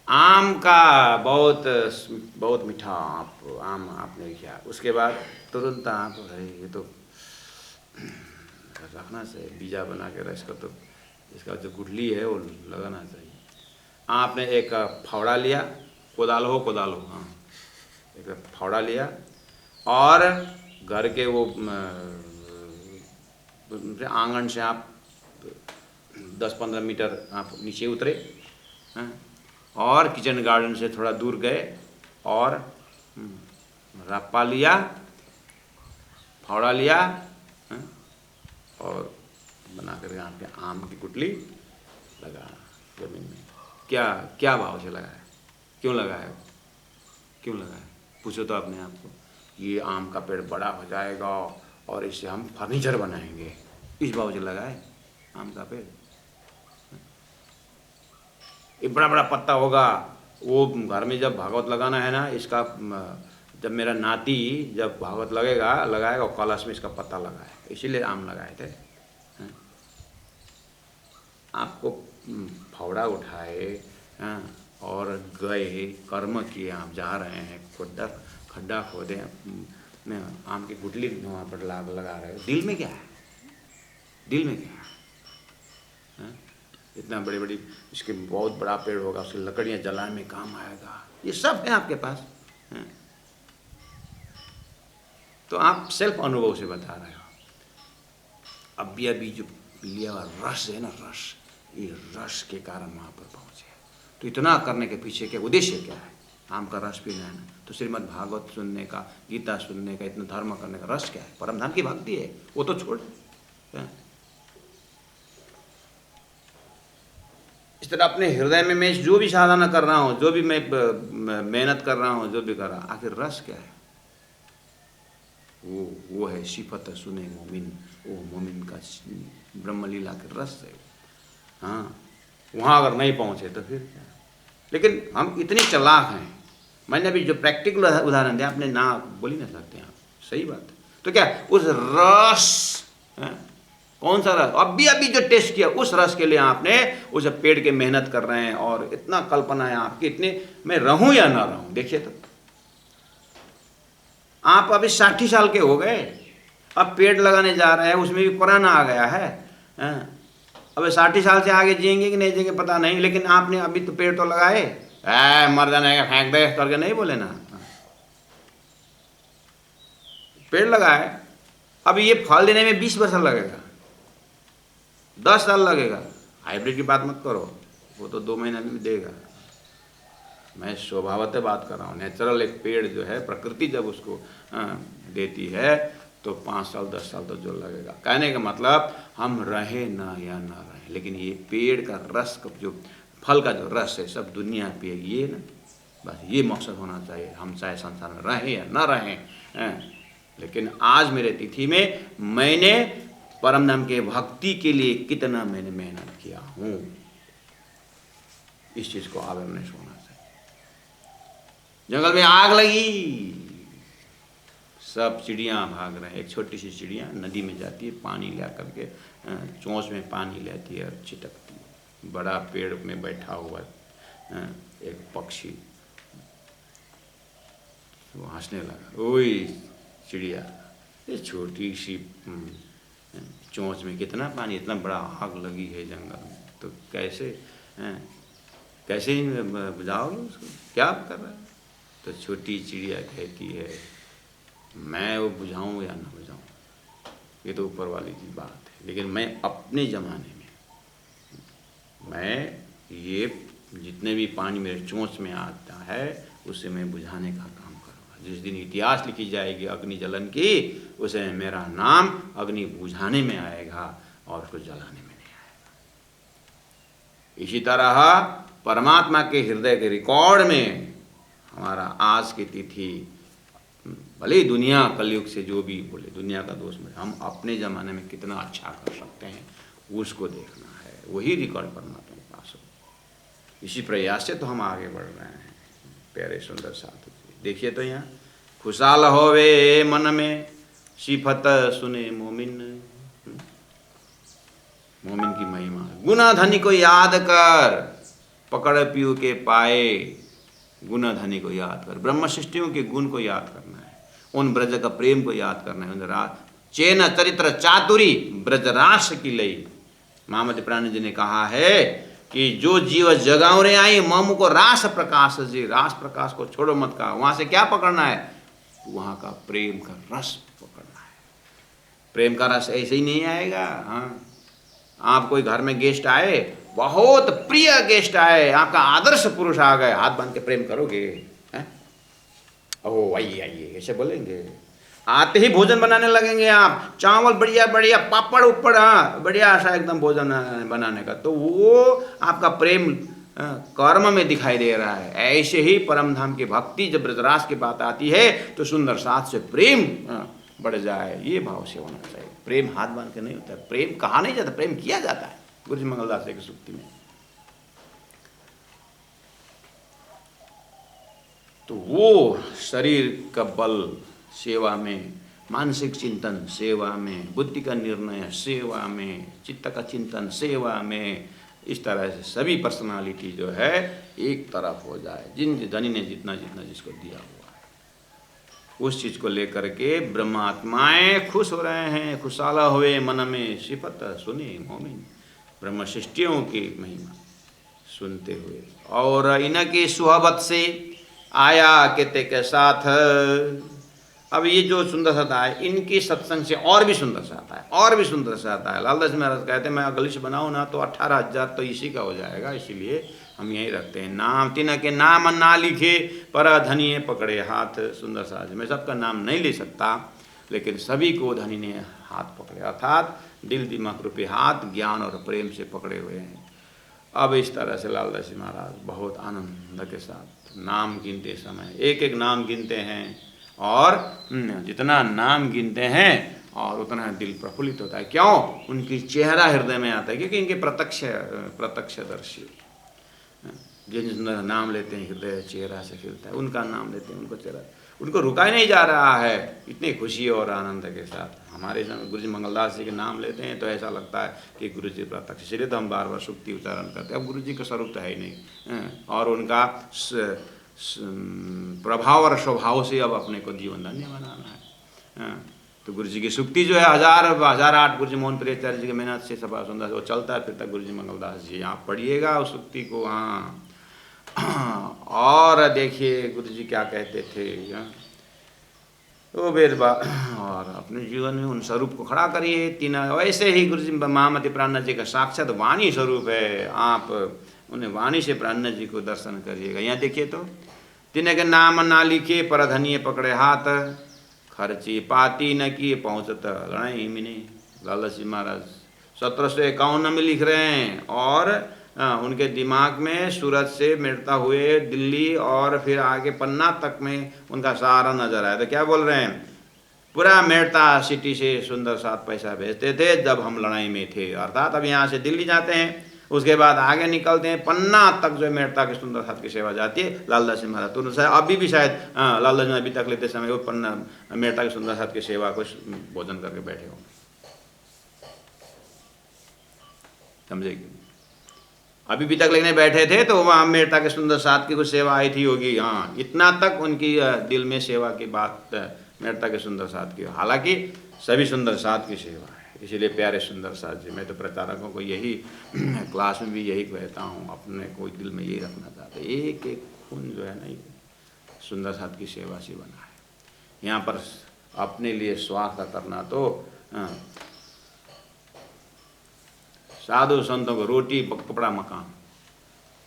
आम का बहुत मीठा आम आपने किया, उसके बाद तुरंत आप, अरे ये तो रखना चाहिए, बीजा बना के रस का, तो इसका जो गुठली है वो लगाना चाहिए। आपने एक फावड़ा लिया, कोदालो, हाँ, एक फावड़ा लिया, और घर के वो आंगन से आप 10-15 मीटर आप नीचे उतरे, और किचन गार्डन से थोड़ा दूर गए, और रप्पा लिया, फावड़ा लिया, और बना कर यहाँ पे आम की गुठली लगा जमीन में। क्या भाव से लगाया, क्यों लगाया, पूछो तो अपने आप को। ये आम का पेड़ बड़ा हो जाएगा और इससे हम फर्नीचर बनाएंगे, इस भाव से लगाए आम का पेड़। ये बड़ा बड़ा पत्ता होगा, वो घर में जब भागवत लगाना है ना, इसका जब मेरा नाती जब भागवत लगाएगा कलश में इसका पत्ता लगाए, इसीलिए आम लगाए थे। आपको फावड़ा उठाए और गए, कर्म किए, आप जा रहे हैं, खड्डा खोदे, आम की गुटली वहाँ पर लगा रहे हो, दिल में क्या है? दिल में क्या है? इतना बड़ी बड़ी इसके बहुत बड़ा पेड़ होगा, उसकी लकड़ियाँ जलाने में काम आएगा, ये सब है आपके पास। तो आप सेल्फ अनुभव से बता रहे हो। अभी जो लिया हुआ रस है ना, रस, ये रस के कारण वहाँ पर पहुँचे। तो इतना करने के पीछे क्या उद्देश्य क्या है? आम का रस पीना है ना, तो श्रीमद् भागवत सुनने का, गीता सुनने का, इतना धर्म करने का रस क्या है? परम धाम की भक्ति है, वो तो छोड़। इस तरह अपने हृदय में मैं जो भी साधना कर रहा हूँ, जो भी मैं मेहनत कर रहा हूँ, जो भी कर रहा हूँ, आखिर रस क्या है? वो है सिफत सुने मोमिन, वो मोमिन का ब्रह्मलीला के रस है। हाँ, वहाँ अगर नहीं पहुँचे तो फिर क्या? लेकिन हम इतने चालाक हैं। मैंने अभी जो प्रैक्टिकल उदाहरण दिया, आपने ना बोल ही नहीं सकते आप, सही बात है। तो क्या उस रस, कौन सा रस? अभी जो टेस्ट किया, उस रस के लिए आपने उस पेड़ के मेहनत कर रहे हैं, और इतना कल्पना है आपकी, इतने मैं रहूं या ना रहूं। देखिए तो आप अभी 60 साल के हो गए, अब पेड़ लगाने जा रहे हैं, उसमें भी पुराना आ गया है। अब 60 साल से आगे जिएंगे कि नहीं जिएंगे पता नहीं, लेकिन आपने अभी तो पेड़ तो लगाए, मर जाने का फेंक दे करके नहीं बोले ना, पेड़ लगाए। अब ये फल देने में 20 वर्ष लगेगा, 10 साल लगेगा। हाइब्रिड की बात मत करो, वो तो 2 महीने में देगा। मैं स्वभावतः बात कर रहा हूँ, नेचुरल एक पेड़ जो है, प्रकृति जब उसको देती है तो 5 साल 10 साल तो जो लगेगा। कहने का मतलब हम रहे ना या ना रहे, लेकिन ये पेड़ का रस, जो फल का जो रस है, सब दुनिया पिएगी, ये ना, बस ये मकसद होना चाहिए। हम चाहे संसार में रहें या ना रहें, लेकिन आज मेरे तिथि में मैंने परम धाम के भक्ति के लिए कितना मैंने मेहनत किया हूँ, इस चीज को अवेयरनेस होना चाहिए। जंगल में आग लगी, सब चिड़ियाँ भाग रहे हैं। एक छोटी सी चिड़िया नदी में जाती है, पानी ला करके चोंच में पानी लेती है और छिटकती है। बड़ा पेड़ में बैठा हुआ एक पक्षी वो हंसने लगा, ओए चिड़िया, ये छोटी सी चोंच में कितना पानी, इतना बड़ा आग लगी है जंगल में, तो कैसे बुझाओगे उसको, क्या कर रहा है? तो छोटी चिड़िया कहती है, मैं वो बुझाऊँ या ना बुझाऊँ, ये तो ऊपर वाली की बात है, लेकिन मैं अपने ज़माने में, मैं ये जितने भी पानी मेरे चोंच में आता है उसे मैं बुझाने का काम करूँगा। जिस दिन इतिहास लिखी जाएगी अग्नि जलन की, उसे मेरा नाम अग्नि बुझाने में आएगा और उसको जलाने में नहीं आएगा। इसी तरह परमात्मा के हृदय के रिकॉर्ड में हमारा आज की तिथि, भले दुनिया कलयुग से जो भी बोले, दुनिया का दोष में, हम अपने ज़माने में कितना अच्छा कर सकते हैं उसको देखना है, वही रिकॉर्ड परमात्मा के पास हो। इसी प्रयास से तो हम आगे बढ़ रहे हैं। प्यारे सुंदर साधु जी, देखिए तो यहाँ, खुशहाल होवे मन में सिफत सुने मोमिन, मोमिन की महिमा। गुना धनी को याद कर, पकड़ पियू के पाए, गुना धनी को याद कर। ब्रह्म सृष्टियों के गुण को याद करना है, उन ब्रज का प्रेम को याद करना है, उन चेन चरित्र चातुरी ब्रजरास की लई। महामति प्राणी जी ने कहा है कि जो जीव जगाओ रे आई मम को रास प्रकाश जी, रास प्रकाश को छोड़ो मत का। वहां से क्या पकड़ना है? वहां का प्रेम का रस पकड़ना है। प्रेम का रस ऐसे ही नहीं आएगा। हाँ, आप कोई घर में गेस्ट आए, बहुत प्रिय गेस्ट आए, आपका आदर्श पुरुष आ गए, हाथ बांध के प्रेम करोगे? ओ आइए आइए ऐसे बोलेंगे? आते ही भोजन बनाने लगेंगे आप, चावल बढ़िया बढ़िया, पापड़ ऊपर, हाँ बढ़िया सा एकदम भोजन बनाने का, तो वो आपका प्रेम कर्म में दिखाई दे रहा है। ऐसे ही परम धाम की भक्ति जब ब्रजरास की बात आती है तो सुंदर साथ से प्रेम बढ़ जाए, ये भाव से होना चाहिए। प्रेम हाथ बांध के नहीं होता, प्रेम कहा नहीं जाता, प्रेम किया जाता है। गुरु जी मंगलदास की सूक्ति में तो वो शरीर का बल सेवा में, मानसिक चिंतन सेवा में, बुद्धि का निर्णय सेवा में, चित्त का चिंतन सेवा में, इस तरह से सभी पर्सनालिटी जो है एक तरफ हो जाए। जिन धनी ने जितना जितना जिसको दिया हुआ है उस चीज़ को लेकर के ब्रह्मात्माएं खुश हो रहे हैं। खुशाला हुए मन में सिफत सुने मोमिन, ब्रह्म सृष्टियों की महिमा सुनते हुए। और इनकी सुहबत से आया कहते के साथ, अब ये जो सुंदर सा आता है इनकी सत्संग से और भी सुंदर सा आता है, और भी सुंदर सा आता है। लालदास महाराज कहते हैं मैं अगलिश बनाऊँ ना तो 18,000 तो इसी का हो जाएगा, इसीलिए हम यही रखते हैं। नाम तिन के नाम ना लिखे पर धनिये पकड़े हाथ। सुंदर सा मैं सबका नाम नहीं ले सकता, लेकिन सभी को धनी ने हाथ पकड़े, अर्थात दिल दिमाग रूपी हाथ ज्ञान और प्रेम से पकड़े हुए हैं। अब इस तरह से लालदास महाराज बहुत आनंद के साथ नाम गिनते समय एक एक नाम गिनते हैं, और जितना नाम गिनते हैं और उतना दिल प्रफुल्लित होता है। क्यों? उनकी चेहरा हृदय में आता है, क्योंकि इनके प्रत्यक्षदर्शी जिन नाम लेते हैं हृदय चेहरा से खिलता है। उनका नाम लेते हैं, उनको चेहरा, उनको रुका ही नहीं जा रहा है इतनी खुशी और आनंद के साथ। हमारे गुरु जी मंगलदास जी के नाम लेते हैं तो ऐसा लगता है कि गुरु जी प्रत्यक्ष, इसलिए तो हम बार बार सुक्ति उच्चारण करते हैं। अब गुरु जी का स्वरूप तो है ही नहीं, और उनका प्रभाव और स्वभाव से अब अपने को जीवन धन्य बनाना है। तो गुरु जी की सुक्ति जो है 1008 गुरु जी मोहन प्रियाचार्य जी के मेहनत से सभा सुंदर वो चलता है फिर तक गुरु जी मंगलदास जी। आप पढ़िएगा उस सुक्ति को। हाँ, और देखिए गुरु जी क्या कहते थे, तो वेद और अपने जीवन में उन स्वरूप को खड़ा करिए। तीन वैसे ही गुरु जी महामति प्राणनाथ जी का साक्षात वाणी स्वरूप है। आप उन्हें वाणी से प्राणनाथ जी को दर्शन करिएगा। यहाँ देखिए तो तिन्हें के नाम ना लिखे पर धनिये पकड़े हाथ, खर्ची पाती न किए पहुँचत लड़ाई मिने। लालदास जी महाराज 1751 में लिख रहे हैं, और उनके दिमाग में सूरत से मिटता हुए दिल्ली और फिर आगे पन्ना तक में उनका सारा नजर आया। तो क्या बोल रहे हैं, पूरा मेड़ता सिटी से सुंदर 7 पैसा भेजते थे जब हम लड़ाई में थे। अर्थात अब यहाँ से दिल्ली जाते हैं, उसके बाद आगे निकलते हैं, पन्ना तक जो मेड़ता की सुंदर साथ की सेवा जाती है। लालदास जी महाराज तो शायद अभी भी शायद लालदास जी अभी तक लेते समय वो पन्ना मेड़ता की सुंदर साथ की सेवा को भोजन करके बैठे होंगे, समझेगी। अभी भी तक लेने बैठे थे तो वहाँ मेड़ता के सुंदर साथ की कुछ सेवा आई थी होगी। हाँ, इतना तक उनकी दिल में सेवा की बात मेड़ता के सुंदर साथ की। हालांकि सभी सुंदर साथ की सेवा है, इसीलिए प्यारे सुंदर साथ जी। मैं तो प्रचारकों को यही क्लास में भी यही कहता हूँ, अपने कोई दिल में यही रखना चाहते, एक एक खून जो है ना सुंदर साथ की सेवा से बना है। यहाँ पर अपने लिए स्वार्थ करना तो साधु संतों को रोटी कपड़ा मकान।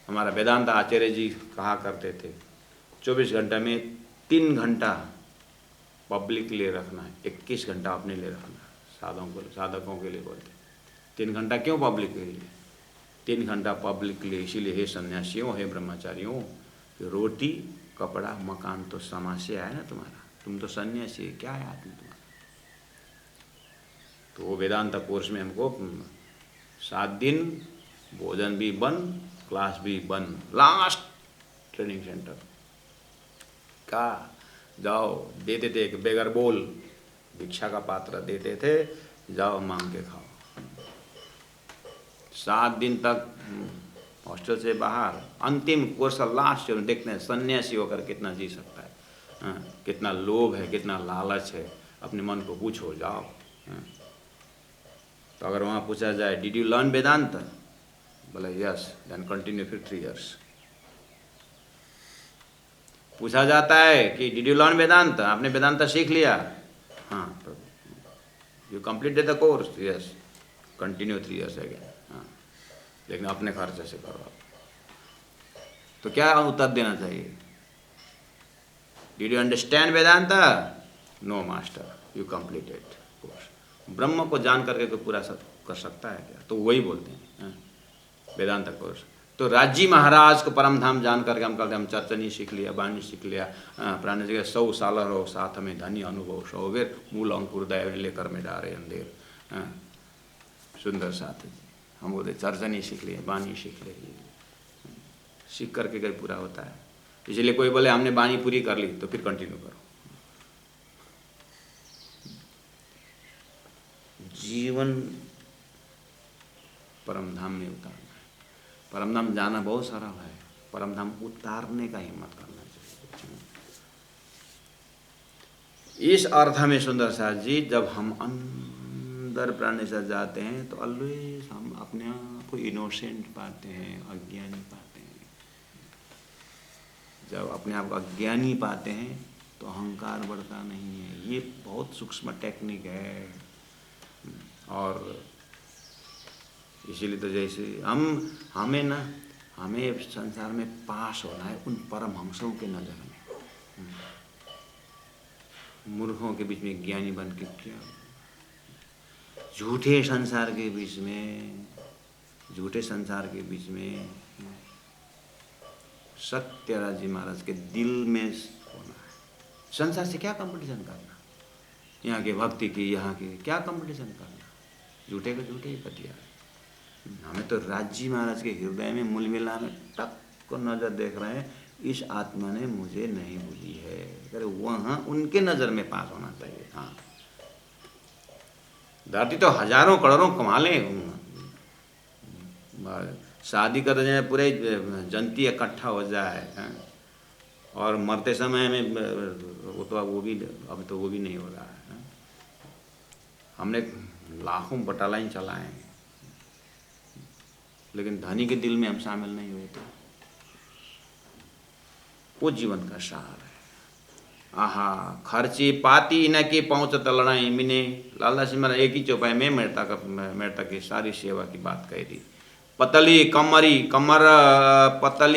हमारा वेदांत आचार्य जी कहा करते थे 24 घंटे में 3 घंटा पब्लिक के लिए रखना है, 21 घंटा अपने लिए रखना है। साधकों के लिए बोलते 3 घंटा क्यों पब्लिक के लिए? 3 घंटा पब्लिक के लिए इसीलिए हे सन्यासियों, हे ब्रह्मचारियों, कि रोटी कपड़ा मकान तो समाज से आया ना तुम्हारा, तुम तो सन्यासी है, क्या है आदमी तुम्हारा। तो वो वेदांत कोर्स में हमको 7 दिन भोजन भी बंद, क्लास भी बंद, लास्ट ट्रेनिंग सेंटर का जाओ देते थे। एक बेगर बोल भिक्षा का पात्र देते थे, जाओ मांग के खाओ। 7 दिन तक हॉस्टल से बाहर, अंतिम कोर्स लास्ट देखते हैं सन्यासी होकर कितना जी सकता है, कितना लोभ है, कितना लालच है। अपने मन को पूछो, जाओ। तो अगर वहाँ पूछा जाए डिड यू लर्न वेदांत, बोले यस, देन कंटिन्यू फिर 3 years। पूछा जाता है कि डिड यू लर्न वेदांत, आपने वेदांत सीख लिया, हाँ, you completed the course, yes, continue 3 years again. हाँ, लेकिन अपने खर्चे से करो। तो क्या उत्तर देना चाहिए? Did you understand Vedanta, no master, you completed course. ब्रह्म को जान करके कोई पूरा कर सकता है क्या? तो वही बोलते हैं वेदांत कोर्स। तो राजी महाराज को परम धाम जान करके हम कहते हम चर्चनी सीख लिया, बाणी सीख लिया, प्राणी जी 100 साल रहो साथ में धनी अनुभव 100 बेर, मूल अंकुर दया लेकर में डारे अंधेर। सुंदर साथ हम बोलते चर्चनी सीख लिया, बाणी सीख ली, सीख करके कहीं पूरा होता है। इसलिए कोई बोले हमने वाणी पूरी कर ली तो फिर कंटिन्यू करो। जीवन परम धाम में उतारना है। परम धाम जाना बहुत सरल है, परम धाम उतारने का हिम्मत करना चाहिए। इस अर्थ में सुंदर साथ जी, जब हम अंदर प्राणी से जाते हैं तो ऑलवेज हम अपने आप को इनोसेंट पाते हैं, अज्ञानी पाते हैं। जब अपने आप को अज्ञानी पाते हैं तो अहंकार बढ़ता नहीं है। ये बहुत सूक्ष्म टेक्निक है। और इसीलिए तो जैसे हमें संसार में पास होना है उन परमहंसों के नजर में। मूर्खों के बीच में ज्ञानी बन के क्या, झूठे संसार के बीच में, झूठे संसार के बीच में सत्यराज जी महाराज के दिल में होना है। संसार से क्या कंपटीशन करना, यहाँ के भक्ति की, यहाँ के क्या कंपटीशन करना, झूठे को झूठे ही पतिया। हमें तो राज जी महाराज के हृदय में मूल मिला में टक को नजर देख रहे हैं, इस आत्मा ने मुझे नहीं भूली है। अरे वहाँ उनके नजर में पास होना चाहिए। हाँ, धरती तो हजारों करोड़ों कमा लें, शादी करते जाए पूरे जनती इकट्ठा हो जाए, और मरते समय में वो भी नहीं हो रहा है। हमने लाखों बटालाइन चलाए, लेकिन धनी के दिल में हम शामिल नहीं हुए। तो वो जीवन का सार है। आहा, खर्ची पाती न की पहुंचत लड़ाई मिने। लाला सिंह महाराज एक ही चौपाई में मेड़ता की सारी सेवा की बात कही थी। पतली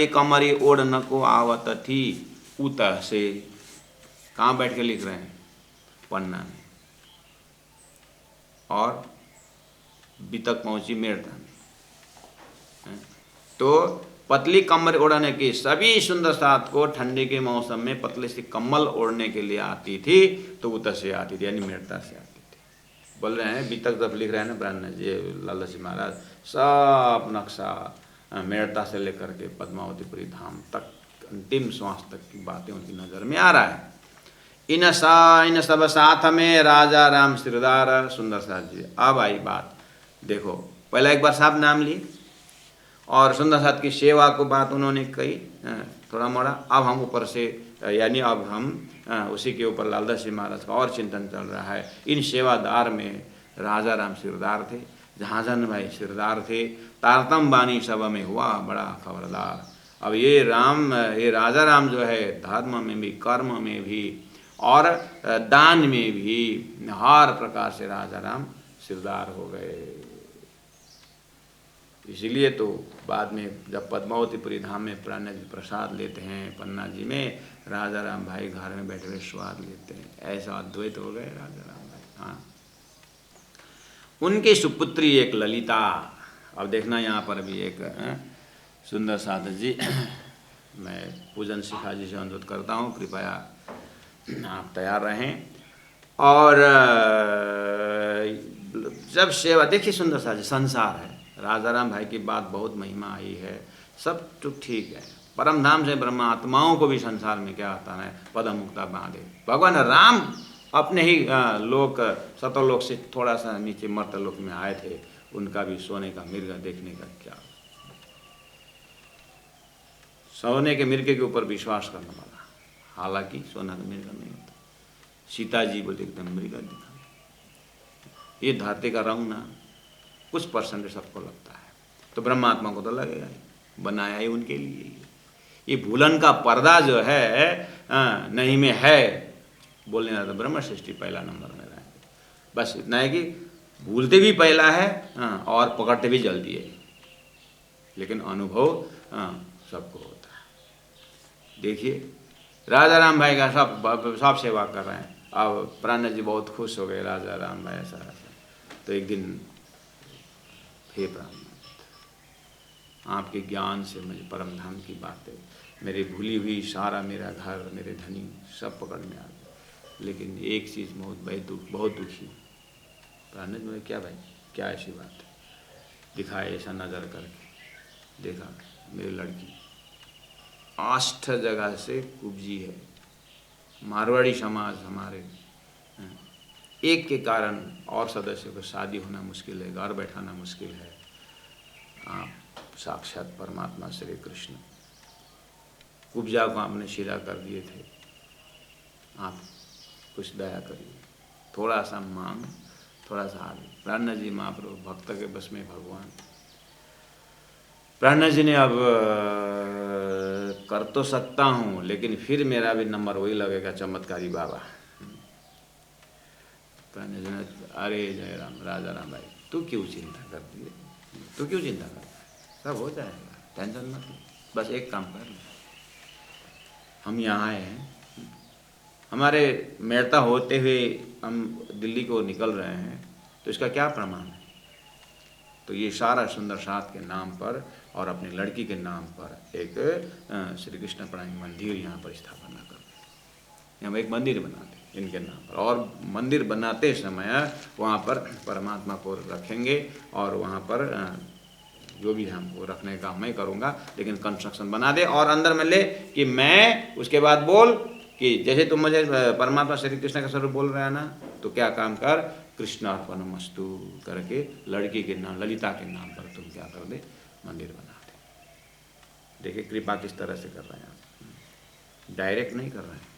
कमरी ओढ़ न को आवत थी उत से। कहाँ बैठ के लिख रहे हैं? पन्ना में। और बीतक पहुंची मेड़ता में। तो पतली कम्बल ओढ़ने की सभी सुंदर साथ को ठंडी के मौसम में पतले से कम्बल ओढ़ने के लिए आती थी, तो उतर से आती थी, यानी मेड़ता से आती थी। बोल रहे हैं बीतक जब लिख रहे हैं ना ब्राह्मण जी लाला जी महाराज, सब नक्शा मेड़ता से लेकर के पद्मावतीपुरी धाम तक अंतिम श्वास तक की बातें उनकी नजर में आ रहा है। इन सब साथ में राजा राम सिरदार। सुंदर साथ जी, अब आई बात देखो, पहला एक बार साहब नाम लिए और सुंदर साथ की सेवा को बात उन्होंने कही थोड़ा मोड़ा। अब हम ऊपर से यानी अब हम उसी के ऊपर लालदास जी महाराज का और चिंतन चल रहा है। इन सेवादार में राजा राम सिरदार थे, जहाजन भाई सिरदार थे, तारतम बानी सभा में हुआ बड़ा खबरदार। अब ये राजा राम जो है धर्म में भी, कर्म में भी और दान में भी हर प्रकार से राजा राम सिरदार हो गए। इसीलिए तो बाद में जब पद्मावतीपुरी धाम में प्राण जी प्रसाद लेते हैं पन्ना जी में, राजा राम भाई घर में बैठे हुए स्वाद लेते हैं। ऐसा अद्वैत हो गए राजा राम भाई। हाँ, उनकी सुपुत्री एक ललिता। अब देखना यहाँ पर भी एक सुंदर साधक जी, मैं पूजन शिखा जी से अनुरोध करता हूँ कृपया आप तैयार रहें। और जब सेवा देखिए सुंदर साधक जी, संसार है, राजा राम भाई की बात बहुत महिमा आई है, सब तो ठीक है। परम धाम से ब्रह्म आत्माओं को भी संसार में क्या आता है, पदम मुक्ता बांधे। भगवान राम अपने ही लोक सतलोक से थोड़ा सा नीचे मर्तलोक में आए थे, उनका भी सोने का मिर्ग देखने का क्या, सोने के मिर्गे के ऊपर विश्वास करने वाला, हालांकि सोना का मिर्ग नहीं होता। सीता जी बोलते एकदम मृग दिखा। ये धरती का रंग ना कुछ परसेंट सबको लगता है, तो ब्रह्मात्मा को तो लगेगा ही, बनाया ही उनके लिए। ये भूलन का पर्दा जो है नहीं में है, बोलने का तो ब्रह्म सृष्टि पहला नंबर में रहे। बस इतना है कि भूलते भी पहला है और पकड़ते भी जल्दी है, लेकिन अनुभव सबको होता है। देखिए राजा राम भाई का सब सेवा कर रहे हैं। अब प्राण जी बहुत खुश हो गए, राजा राम भाई ऐसा। तो एक दिन, हे प्राण, आपके ज्ञान से मुझे परम धाम की बातें, मेरी भूली हुई सारा मेरा घर, मेरे धनी सब पकड़ में आ गए, लेकिन एक चीज़ बहुत दुखी। प्राण जी, क्या भाई, क्या ऐसी बात है? दिखाए ऐसा नज़र करके, देखा मेरी लड़की आष्ठ जगह से कुब्जी है। मारवाड़ी समाज हमारे एक के कारण और सदस्यों को शादी होना मुश्किल है, घर बैठाना मुश्किल है। आप साक्षात परमात्मा श्री कृष्ण कुब्जा को आपने सीधा कर दिए थे, आप कुछ दया करिए, थोड़ा सा मांग, थोड़ा सा आगे। प्राणनाथ जी महाप्रभु भक्त के बस में भगवान। प्राणनाथ जी ने अब कर तो सकता हूँ, लेकिन फिर मेरा भी नंबर वही लगेगा, चमत्कारी बाबा। प्राणनाथ जी ने, अरे जय राम, राजा राम भाई, तू क्यों चिंता करती है, तू क्यों चिंता करता है, सब हो जाएगा, टेंशन मत ले, बस एक काम कर ले। हम यहाँ आए हैं, हमारे मेहता होते हुए हम दिल्ली को निकल रहे हैं, तो इसका क्या प्रमाण है? तो ये सारा सुंदर साथ के नाम पर और अपनी लड़की के नाम पर एक श्री कृष्ण प्रणय मंदिर यहाँ पर स्थापना करते, हम एक मंदिर बनाते इनके नाम पर, और मंदिर बनाते समय वहाँ पर परमात्मा को रखेंगे, और वहाँ पर जो भी हमको रखने का मैं करूँगा, लेकिन कंस्ट्रक्शन बना दे और अंदर में ले कि मैं, उसके बाद बोल कि जैसे तुम मुझे परमात्मा श्री कृष्ण का स्वरूप बोल रहे हैं ना, तो क्या काम कर, कृष्णार्पणमस्तु करके लड़की के नाम, ललिता के नाम पर तुम क्या कर दे, मंदिर बना दे। देखिए कृपा किस तरह से कर रहे हैं आप, डायरेक्ट नहीं कर रहे हैं,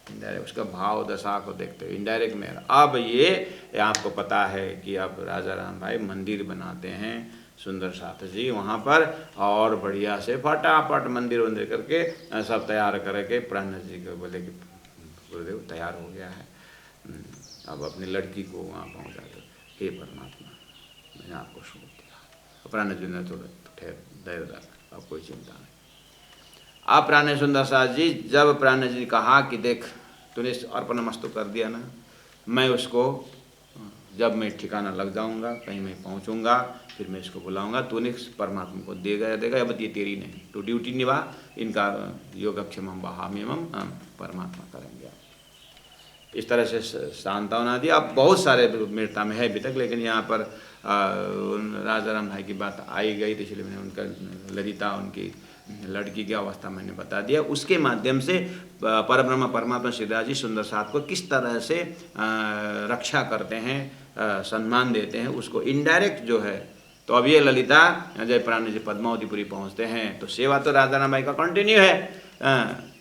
इनडायरेक्ट, उसका भाव दशा को देखते हुए इनडायरेक्ट में। अब ये आपको पता है कि अब राजा राम भाई मंदिर बनाते हैं सुंदर साथ जी वहाँ पर, और बढ़िया से फटाफट मंदिर वंदिर करके सब तैयार करके प्राणनाथ जी को बोले कि गुरुदेव तैयार हो गया है, अब अपनी लड़की को वहाँ पहुँचा दो। हे परमात्मा, मैंने आपको सौंप दिया। प्राणनाथ जी ने तो ठहर धैर्य रखा, अब कोई चिंता नहीं। अब प्राणनाथ सुंदर साथ जी, जब प्राणनाथ जी ने कहा कि देख तूने अर्पणमस्तु कर दिया ना, मैं उसको जब मैं ठिकाना लग जाऊंगा, कहीं मैं पहुंचूंगा, फिर मैं इसको बुलाऊंगा, तूने परमात्मा को देगा देगा, अब ये तेरी नहीं, तो ड्यूटी निभा, इनका योगक्षेमम बहाम्यम परमात्मा करेंगे। इस तरह से सांत्वना दी। अब बहुत सारे मेरता में है अभी तक, लेकिन यहाँ पर राजा राम भाई की बात आई गई, तो इसलिए मैंने उनका ललिता, उनकी लड़की की अवस्था मैंने बता दिया। उसके माध्यम से परब्रह्म परमात्मा श्रीराज जी सुंदर साथ को किस तरह से रक्षा करते हैं, सम्मान देते हैं, उसको इनडायरेक्ट जो है। तो अब ये ललिता जय प्राण जी पद्मावतीपुरी पहुँचते हैं, तो सेवा तो राजा राम भाई का कंटिन्यू है,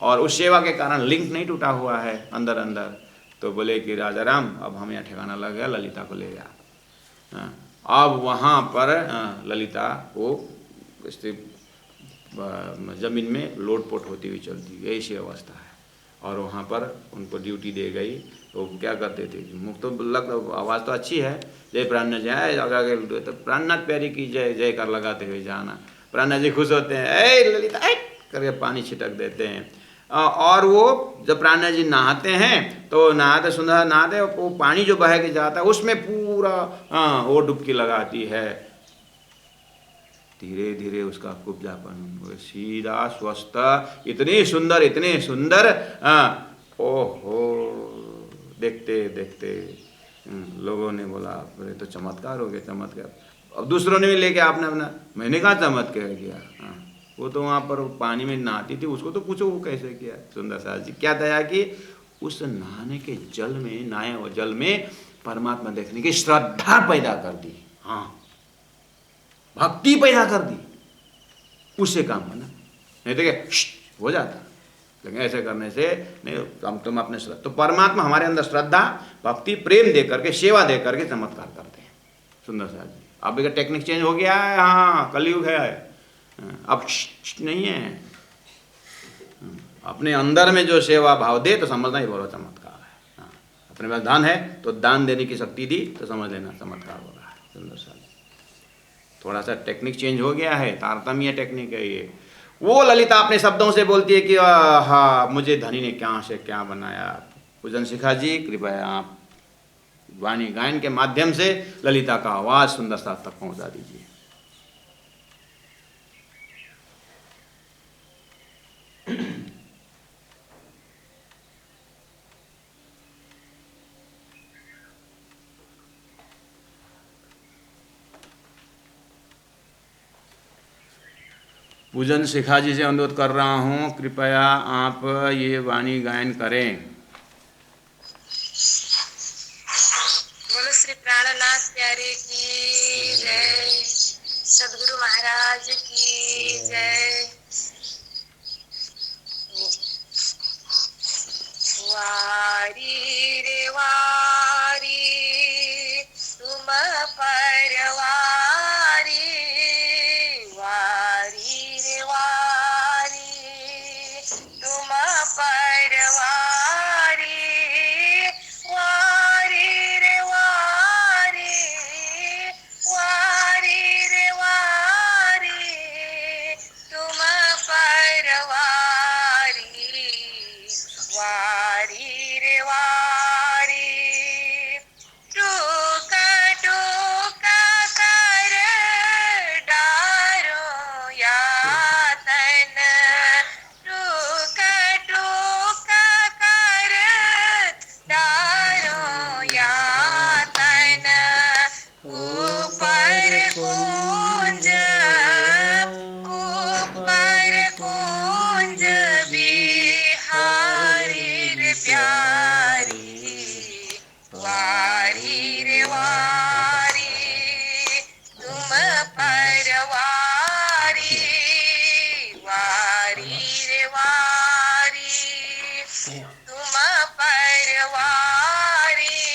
और उस सेवा के कारण लिंक नहीं टूटा हुआ है अंदर अंदर। तो बोले कि राजा राम अब हम यहाँ ठिकाना लग गया, ललिता को ले जा। अब वहाँ पर ललिता वो जमीन में लोटपोट होती हुई चलती, ऐसी अवस्था है। और वहाँ पर उनको ड्यूटी दे गई, तो क्या करते थे, मुख तो लग आवाज़ तो अच्छी है, जय प्राणनाथ जय, आगे तो प्राणनाथ प्यारी की जय जय कर लगाते हुए जाना। प्राणनाथ जी खुश होते हैं, ऐ ललिता ऐ करके पानी छिटक देते हैं। और वो जब प्राणनाथ जी नहाते हैं, तो नहाते सुंदर नहाते, वो पानी जो बह के जाता है उसमें पूरा वो डुबकी लगाती है। धीरे धीरे उसका कुब्जापन सीधा स्वस्थ, इतनी सुंदर, ओहो, देखते देखते लोगों ने बोला अरे तो चमत्कार हो गया, चमत्कार। अब दूसरों ने भी लेके आपने अपना, मैंने कहा चमत्कार किया, वो तो वहाँ पर पानी में नहाती थी, उसको तो पूछो वो कैसे किया। सुंदर साथ जी क्या दया कि उस नहाने के जल में, नहाए हुए जल में परमात्मा देखने की श्रद्धा पैदा कर दी, हाँ भक्ति पैदा कर दी, उससे काम बना। नहीं तो क्या हो जाता, लेकिन ऐसे करने से नहीं, हम तुम अपने श्रद्धा, तो परमात्मा हमारे अंदर श्रद्धा भक्ति प्रेम दे करके, सेवा दे करके चमत्कार करते हैं। सुंदर साथ जी अब भी टेक्निक चेंज हो गया है, हाँ कलयुग है, अब नहीं है, अपने अंदर में जो सेवा भाव दे तो समझना ही बड़ा चमत्कार है। अपने पास दान है तो दान देने की शक्ति दी तो समझ लेना चमत्कार हो रहा है। सुंदर साथ थोड़ा सा टेक्निक चेंज हो गया है, तारतम्य टेक्निक है ये। वो ललिता अपने शब्दों से बोलती है कि हाँ मुझे धनी ने क्या से क्या बनाया। पूजन शिखा जी कृपया आप वाणी गायन के माध्यम से ललिता का आवाज सुंदर साथ तक पहुंचा दीजिए। पूजन शिखा जी से अनुरोध कर रहा हूँ, कृपया आप ये वाणी गायन करें। बोलो श्री प्राणनाथ प्यारे की जय, सदगुरु महाराज की जय। वारी रे वारी तुम परवारी, वारी रे वारी तुम परवारी, वारी रे वारी, वारी रे वारी तुम परवारी, वारी रे वारी टूका टूका कर डारो यातन, टूका टूका कर डारो यातन, ऊपर कुंज, ऊपर कुंज बिहारी रे प्यारी, वारी